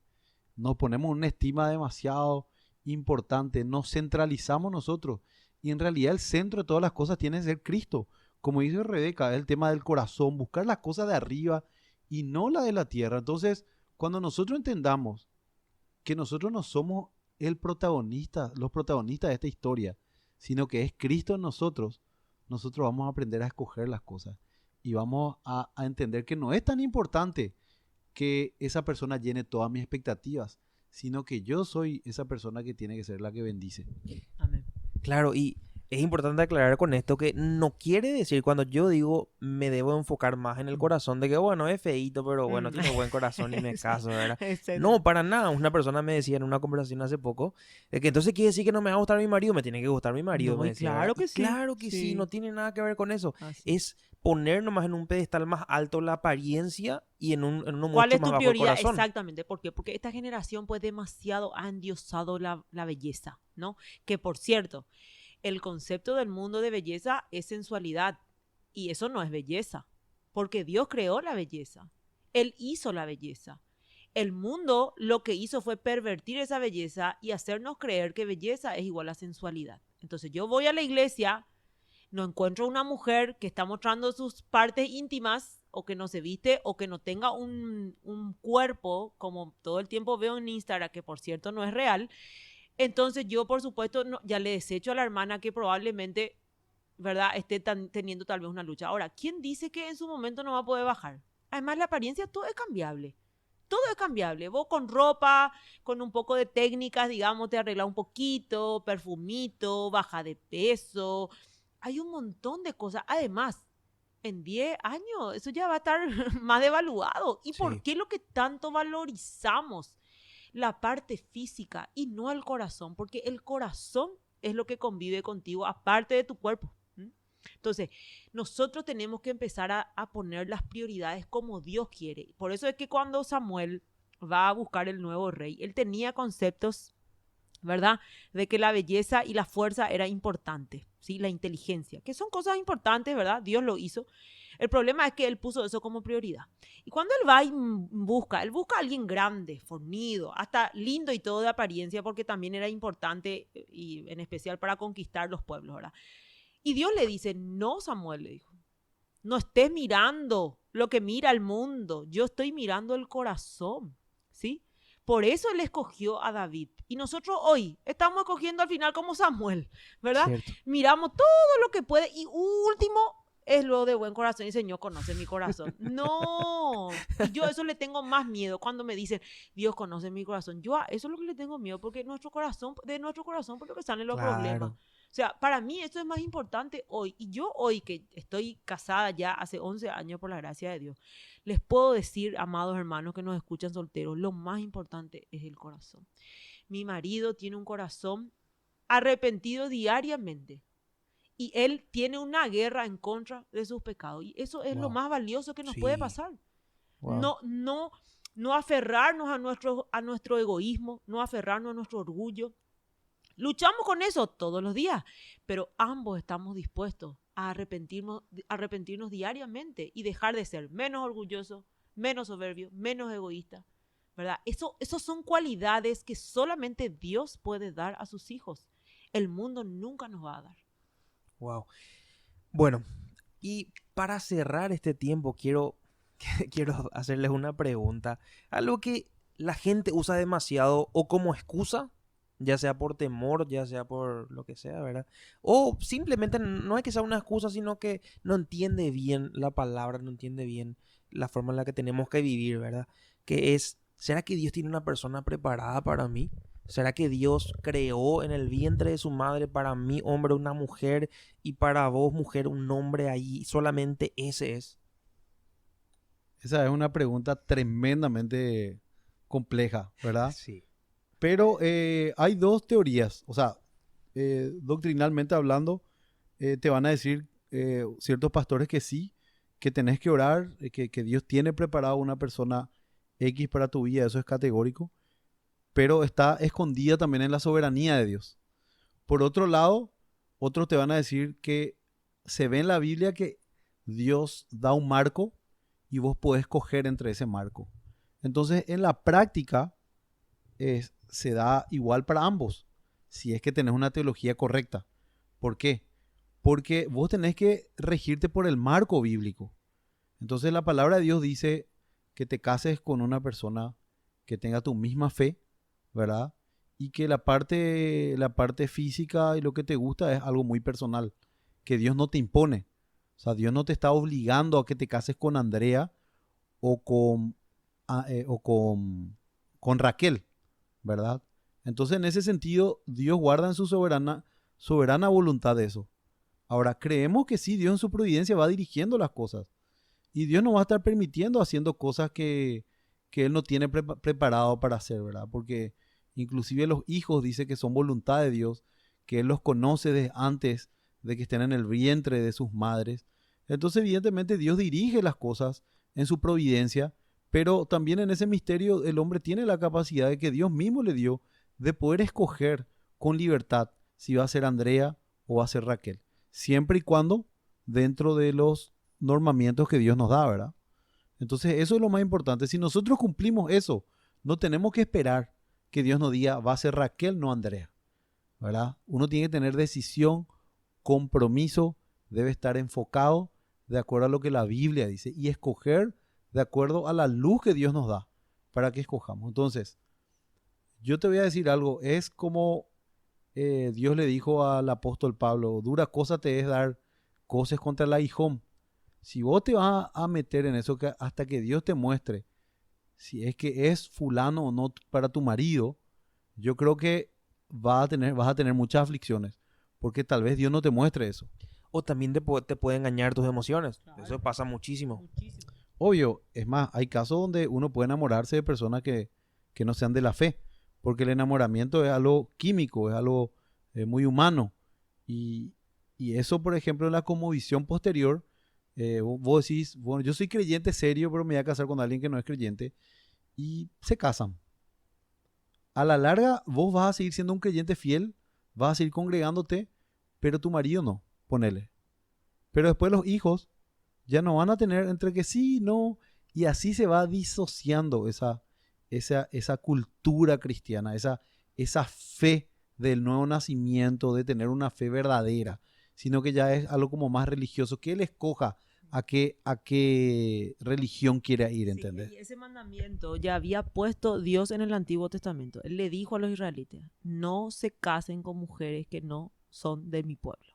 Nos ponemos una estima demasiado importante, nos centralizamos nosotros y en realidad el centro de todas las cosas tiene que ser Cristo. Como dice Rebeca, es el tema del corazón, buscar las cosas de arriba y no la de la tierra. Entonces, cuando nosotros entendamos que nosotros no somos los protagonistas de esta historia, sino que es Cristo en nosotros, nosotros vamos a aprender a escoger las cosas. y vamos a entender que no es tan importante que esa persona llene todas mis expectativas, sino que yo soy esa persona que tiene que ser la que bendice. Amén. Claro, y es importante aclarar con esto que no quiere decir cuando yo digo me debo enfocar más en el corazón de que bueno, es feíto, pero bueno, tiene buen corazón y me caso, ¿verdad? No, para nada. Una persona me decía en una conversación hace poco de que entonces quiere decir que no me va a gustar mi marido, me tiene que gustar mi marido, No, me y decía, claro ¿verdad? que Y sí. claro que sí, no Sí. tiene nada que ver con eso. Así. Es poner nomás en un pedestal más alto la apariencia y en uno ¿Cuál mucho es más tu bajo el prioridad? corazón. Exactamente. ¿Por qué? Porque esta generación pues demasiado ha endiosado la belleza, ¿no? Que por cierto, el concepto del mundo de belleza es sensualidad y eso no es belleza, porque Dios creó la belleza. Él hizo la belleza. El mundo lo que hizo fue pervertir esa belleza y hacernos creer que belleza es igual a sensualidad. Entonces yo voy a la iglesia, no encuentro una mujer que está mostrando sus partes íntimas o que no se viste o que no tenga un cuerpo, como todo el tiempo veo en Instagram, que por cierto no es real. Entonces yo, por supuesto, no, ya le desecho a la hermana que probablemente, ¿verdad?, esté teniendo tal vez una lucha. Ahora, ¿quién dice que en su momento no va a poder bajar? Además, la apariencia, todo es cambiable. Todo es cambiable. Vos con ropa, con un poco de técnicas, digamos, te arreglas un poquito, perfumito, baja de peso. Hay un montón de cosas. Además, en 10 años eso ya va a estar más devaluado. ¿Y por Sí. qué lo que tanto valorizamos la parte física y no el corazón? Porque el corazón es lo que convive contigo, aparte de tu cuerpo. Entonces, nosotros tenemos que empezar a poner las prioridades como Dios quiere. Por eso es que cuando Samuel va a buscar el nuevo rey, él tenía conceptos, ¿verdad?, de que la belleza y la fuerza era importante, ¿sí? La inteligencia, que son cosas importantes, ¿verdad? Dios lo hizo. El problema es que él puso eso como prioridad. Y cuando él va y él busca a alguien grande, fornido, hasta lindo y todo de apariencia, porque también era importante y en especial para conquistar los pueblos, ¿verdad? Y Dios le dice, no, Samuel, le dijo, no estés mirando lo que mira el mundo, yo estoy mirando el corazón, ¿sí? Por eso él escogió a David. Y nosotros hoy estamos escogiendo al final como Samuel, ¿verdad? Cierto. Miramos todo lo que puede y último es lo de buen corazón y Señor conoce mi corazón. No, y yo a eso le tengo más miedo cuando me dicen Dios conoce mi corazón. Yo a eso es lo que le tengo miedo porque nuestro corazón, de nuestro corazón por lo que salen los problemas. Claro. O sea, para mí esto es más importante hoy. Y yo hoy que estoy casada ya hace 11 años por la gracia de Dios, les puedo decir, amados hermanos que nos escuchan solteros, lo más importante es el corazón. Mi marido tiene un corazón arrepentido diariamente y él tiene una guerra en contra de sus pecados. Y eso es lo Wow. más valioso que nos Sí. puede pasar. Wow. No aferrarnos a nuestro egoísmo, no aferrarnos a nuestro orgullo. Luchamos con eso todos los días, pero ambos estamos dispuestos a arrepentirnos diariamente y dejar de ser menos orgullosos, menos soberbios, menos egoístas, ¿verdad? Esos son cualidades que solamente Dios puede dar a sus hijos. El mundo nunca nos va a dar. Wow. Bueno, y para cerrar este tiempo, quiero hacerles una pregunta. Algo que la gente usa demasiado o como excusa, ya sea por temor, ya sea por lo que sea, ¿verdad? O simplemente no es que sea una excusa, sino que no entiende bien la palabra, no entiende bien la forma en la que tenemos que vivir, ¿verdad? Que es, ¿será que Dios tiene una persona preparada para mí? ¿Será que Dios creó en el vientre de su madre para mí, hombre, una mujer, y para vos, mujer, un hombre ahí? Solamente ese es. Esa es una pregunta tremendamente compleja, ¿verdad? Sí. Pero hay dos teorías, o sea, doctrinalmente hablando, te van a decir ciertos pastores que sí, que tenés que orar, que Dios tiene preparado una persona X para tu vida, eso es categórico, pero está escondida también en la soberanía de Dios. Por otro lado, otros te van a decir que se ve en la Biblia que Dios da un marco y vos podés escoger entre ese marco. Entonces, en la práctica, se da igual para ambos, si es que tenés una teología correcta. ¿Por qué? Porque vos tenés que regirte por el marco bíblico. Entonces la palabra de Dios dice que te cases con una persona que tenga tu misma fe, ¿verdad? Y que la parte física y lo que te gusta es algo muy personal, que Dios no te impone. O sea, Dios no te está obligando a que te cases con Andrea o con Raquel, ¿verdad? Entonces, en ese sentido, Dios guarda en su soberana voluntad eso. Ahora, creemos que sí, Dios en su providencia va dirigiendo las cosas. Y Dios no va a estar permitiendo haciendo cosas que Él no tiene preparado para hacer, ¿verdad? Porque inclusive los hijos dice que son voluntad de Dios, que Él los conoce desde antes de que estén en el vientre de sus madres. Entonces, evidentemente, Dios dirige las cosas en su providencia, pero también en ese misterio el hombre tiene la capacidad de que Dios mismo le dio de poder escoger con libertad si va a ser Andrea o va a ser Raquel, siempre y cuando dentro de los normamientos que Dios nos da, ¿verdad? Entonces eso es lo más importante. Si nosotros cumplimos eso, no tenemos que esperar que Dios nos diga va a ser Raquel, no Andrea, ¿verdad? Uno tiene que tener decisión, compromiso, debe estar enfocado de acuerdo a lo que la Biblia dice y escoger de acuerdo a la luz que Dios nos da para que escojamos. Entonces, yo te voy a decir algo, es como Dios le dijo al apóstol Pablo, dura cosa te es dar cosas contra el aguijón. Si vos te vas a meter en eso hasta que Dios te muestre si es que es fulano o no para tu marido, yo creo que vas a tener muchas aflicciones, porque tal vez Dios no te muestre eso. O también te puede engañar tus emociones. Claro. Eso pasa muchísimo. Muchísimo. Obvio, es más, hay casos donde uno puede enamorarse de personas que no sean de la fe, porque el enamoramiento es algo químico, es algo muy humano. Y eso, por ejemplo, en la cosmovisión posterior, vos decís, bueno, yo soy creyente serio, pero me voy a casar con alguien que no es creyente, y se casan. A la larga, vos vas a seguir siendo un creyente fiel, vas a seguir congregándote, pero tu marido no, ponele. Pero después los hijos ya no van a tener entre que sí, no, y así se va disociando esa cultura cristiana, esa fe del nuevo nacimiento, de tener una fe verdadera, sino que ya es algo como más religioso, que él escoja a qué religión quiere ir, ¿entendés? Sí, y ese mandamiento ya había puesto Dios en el Antiguo Testamento. Él le dijo a los israelitas, no se casen con mujeres que no son de mi pueblo.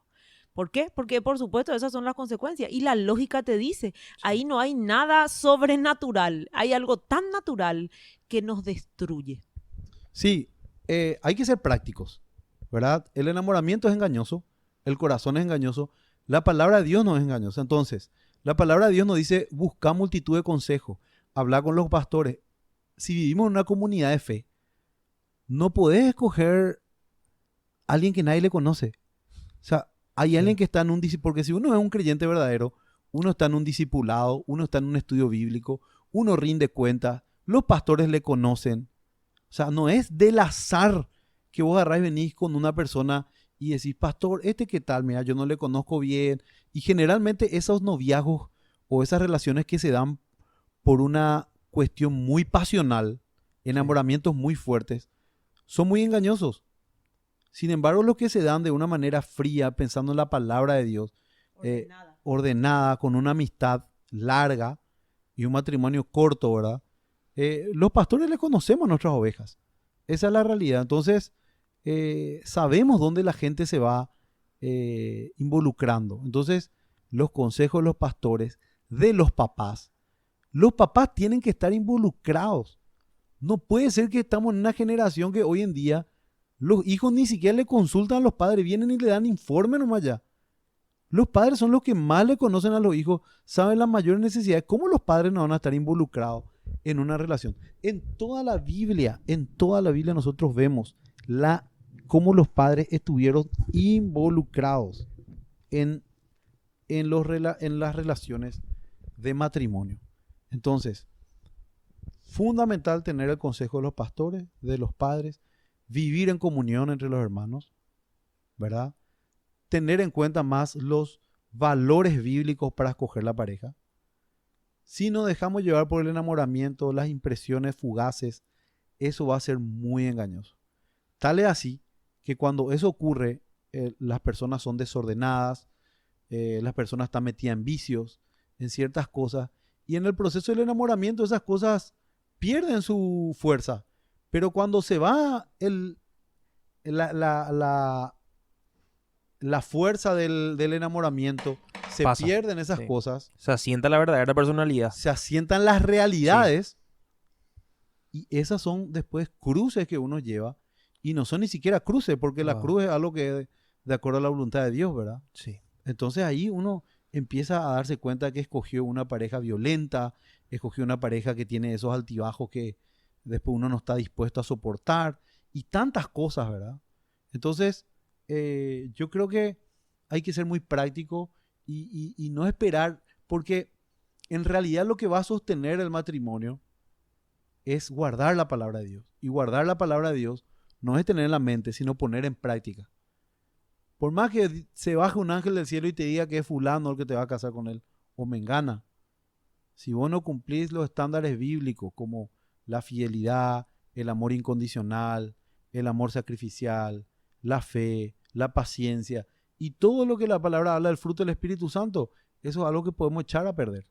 ¿Por qué? Porque por supuesto esas son las consecuencias. Y la lógica te dice, ahí no hay nada sobrenatural, hay algo tan natural que nos destruye. Sí, hay que ser prácticos, ¿verdad? El enamoramiento es engañoso, el corazón es engañoso, la palabra de Dios no es engañosa. Entonces, la palabra de Dios nos dice, busca multitud de consejos, habla con los pastores. Si vivimos en una comunidad de fe, no podés escoger a alguien que nadie le conoce. O sea, hay alguien que está en un discipulado, porque si uno es un creyente verdadero, uno está en un discipulado, uno está en un estudio bíblico, uno rinde cuentas, los pastores le conocen. O sea, no es del azar que vos agarrás y venís con una persona y decís, pastor, ¿qué tal? Mira, yo no le conozco bien. Y generalmente esos noviazgos o esas relaciones que se dan por una cuestión muy pasional, enamoramientos muy fuertes, son muy engañosos. Sin embargo, los que se dan de una manera fría, pensando en la palabra de Dios, ordenada, con una amistad larga y un matrimonio corto, ¿verdad? Los pastores les conocemos a nuestras ovejas. Esa es la realidad. Entonces, sabemos dónde la gente se va involucrando. Entonces, los consejos de los pastores, de los papás tienen que estar involucrados. No puede ser que estamos en una generación que hoy en día los hijos ni siquiera le consultan a los padres, vienen y le dan informe nomás ya. Los padres son los que más le conocen a los hijos, saben las mayores necesidades. ¿Cómo los padres no van a estar involucrados en una relación? En toda la Biblia nosotros vemos cómo los padres estuvieron involucrados en las relaciones de matrimonio. Entonces, fundamental tener el consejo de los pastores, de los padres, vivir en comunión entre los hermanos, ¿verdad? Tener en cuenta más los valores bíblicos para escoger la pareja. Si nos dejamos llevar por el enamoramiento, las impresiones fugaces, eso va a ser muy engañoso. Tal es así que cuando eso ocurre, las personas son desordenadas, las personas están metidas en vicios, en ciertas cosas, y en el proceso del enamoramiento esas cosas pierden su fuerza. Pero cuando se va la fuerza del enamoramiento, se Pasa, pierden esas sí. cosas, Se asienta la verdadera personalidad. se asientan las realidades y esas son después cruces que uno lleva y no son ni siquiera cruces porque la Wow. cruz es algo que es de acuerdo a la voluntad de Dios, ¿verdad? Sí. Entonces ahí uno empieza a darse cuenta que escogió una pareja violenta, escogió una pareja que tiene esos altibajos que después uno no está dispuesto a soportar y tantas cosas, ¿verdad? Entonces, yo creo que hay que ser muy práctico y no esperar, porque en realidad lo que va a sostener el matrimonio es guardar la palabra de Dios. Y guardar la palabra de Dios no es tener en la mente, sino poner en práctica. Por más que se baje un ángel del cielo y te diga que es fulano el que te va a casar con él, o mengana, si vos no cumplís los estándares bíblicos como la fidelidad, el amor incondicional, el amor sacrificial, la fe, la paciencia y todo lo que la palabra habla del fruto del Espíritu Santo, eso es algo que podemos echar a perder.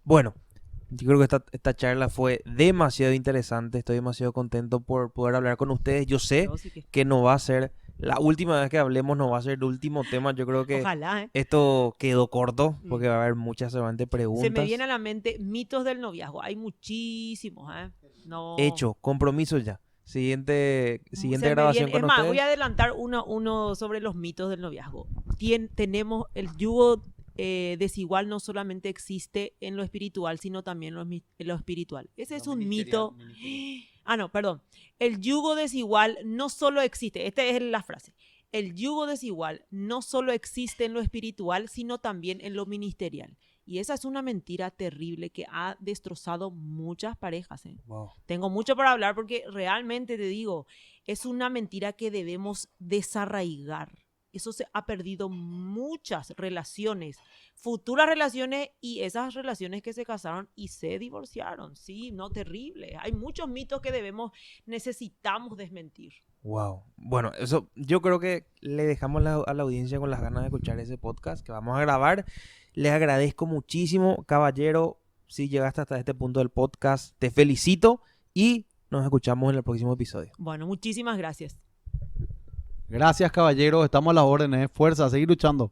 Bueno, yo creo que esta charla fue demasiado interesante. Estoy demasiado contento por poder hablar con ustedes. Yo sé Yo sí que- que no va a ser la última vez que hablemos, no va a ser el último tema. Yo creo que Ojalá, ¿eh? esto quedó corto porque Mm. va a haber muchas seguramente preguntas. Se me viene a la mente mitos del noviazgo. Hay muchísimos, ¿eh? No. Hecho, compromiso ya. Siguiente Se me grabación viene- con es más, ustedes. voy a adelantar uno sobre los mitos del noviazgo. Tenemos el yugo desigual no solamente existe en lo espiritual, sino también en lo espiritual. Ese es un mito. Ah, no, perdón. El yugo desigual no solo existe, esta es la frase. El yugo desigual no solo existe en lo espiritual, sino también en lo ministerial. Y esa es una mentira terrible que ha destrozado muchas parejas, ¿eh? Wow. Tengo mucho para hablar porque realmente te digo, es una mentira que debemos desarraigar. Eso se ha perdido muchas relaciones, futuras relaciones y esas relaciones que se casaron y se divorciaron. Sí, no, terrible. Hay muchos mitos que necesitamos desmentir. Wow. Bueno, eso yo creo que le dejamos a la audiencia con las ganas de escuchar ese podcast que vamos a grabar. Les agradezco muchísimo, caballero, si llegaste hasta este punto del podcast. Te felicito y nos escuchamos en el próximo episodio. Bueno, muchísimas gracias. Gracias, caballeros. Estamos a las órdenes. Fuerza, a seguir luchando.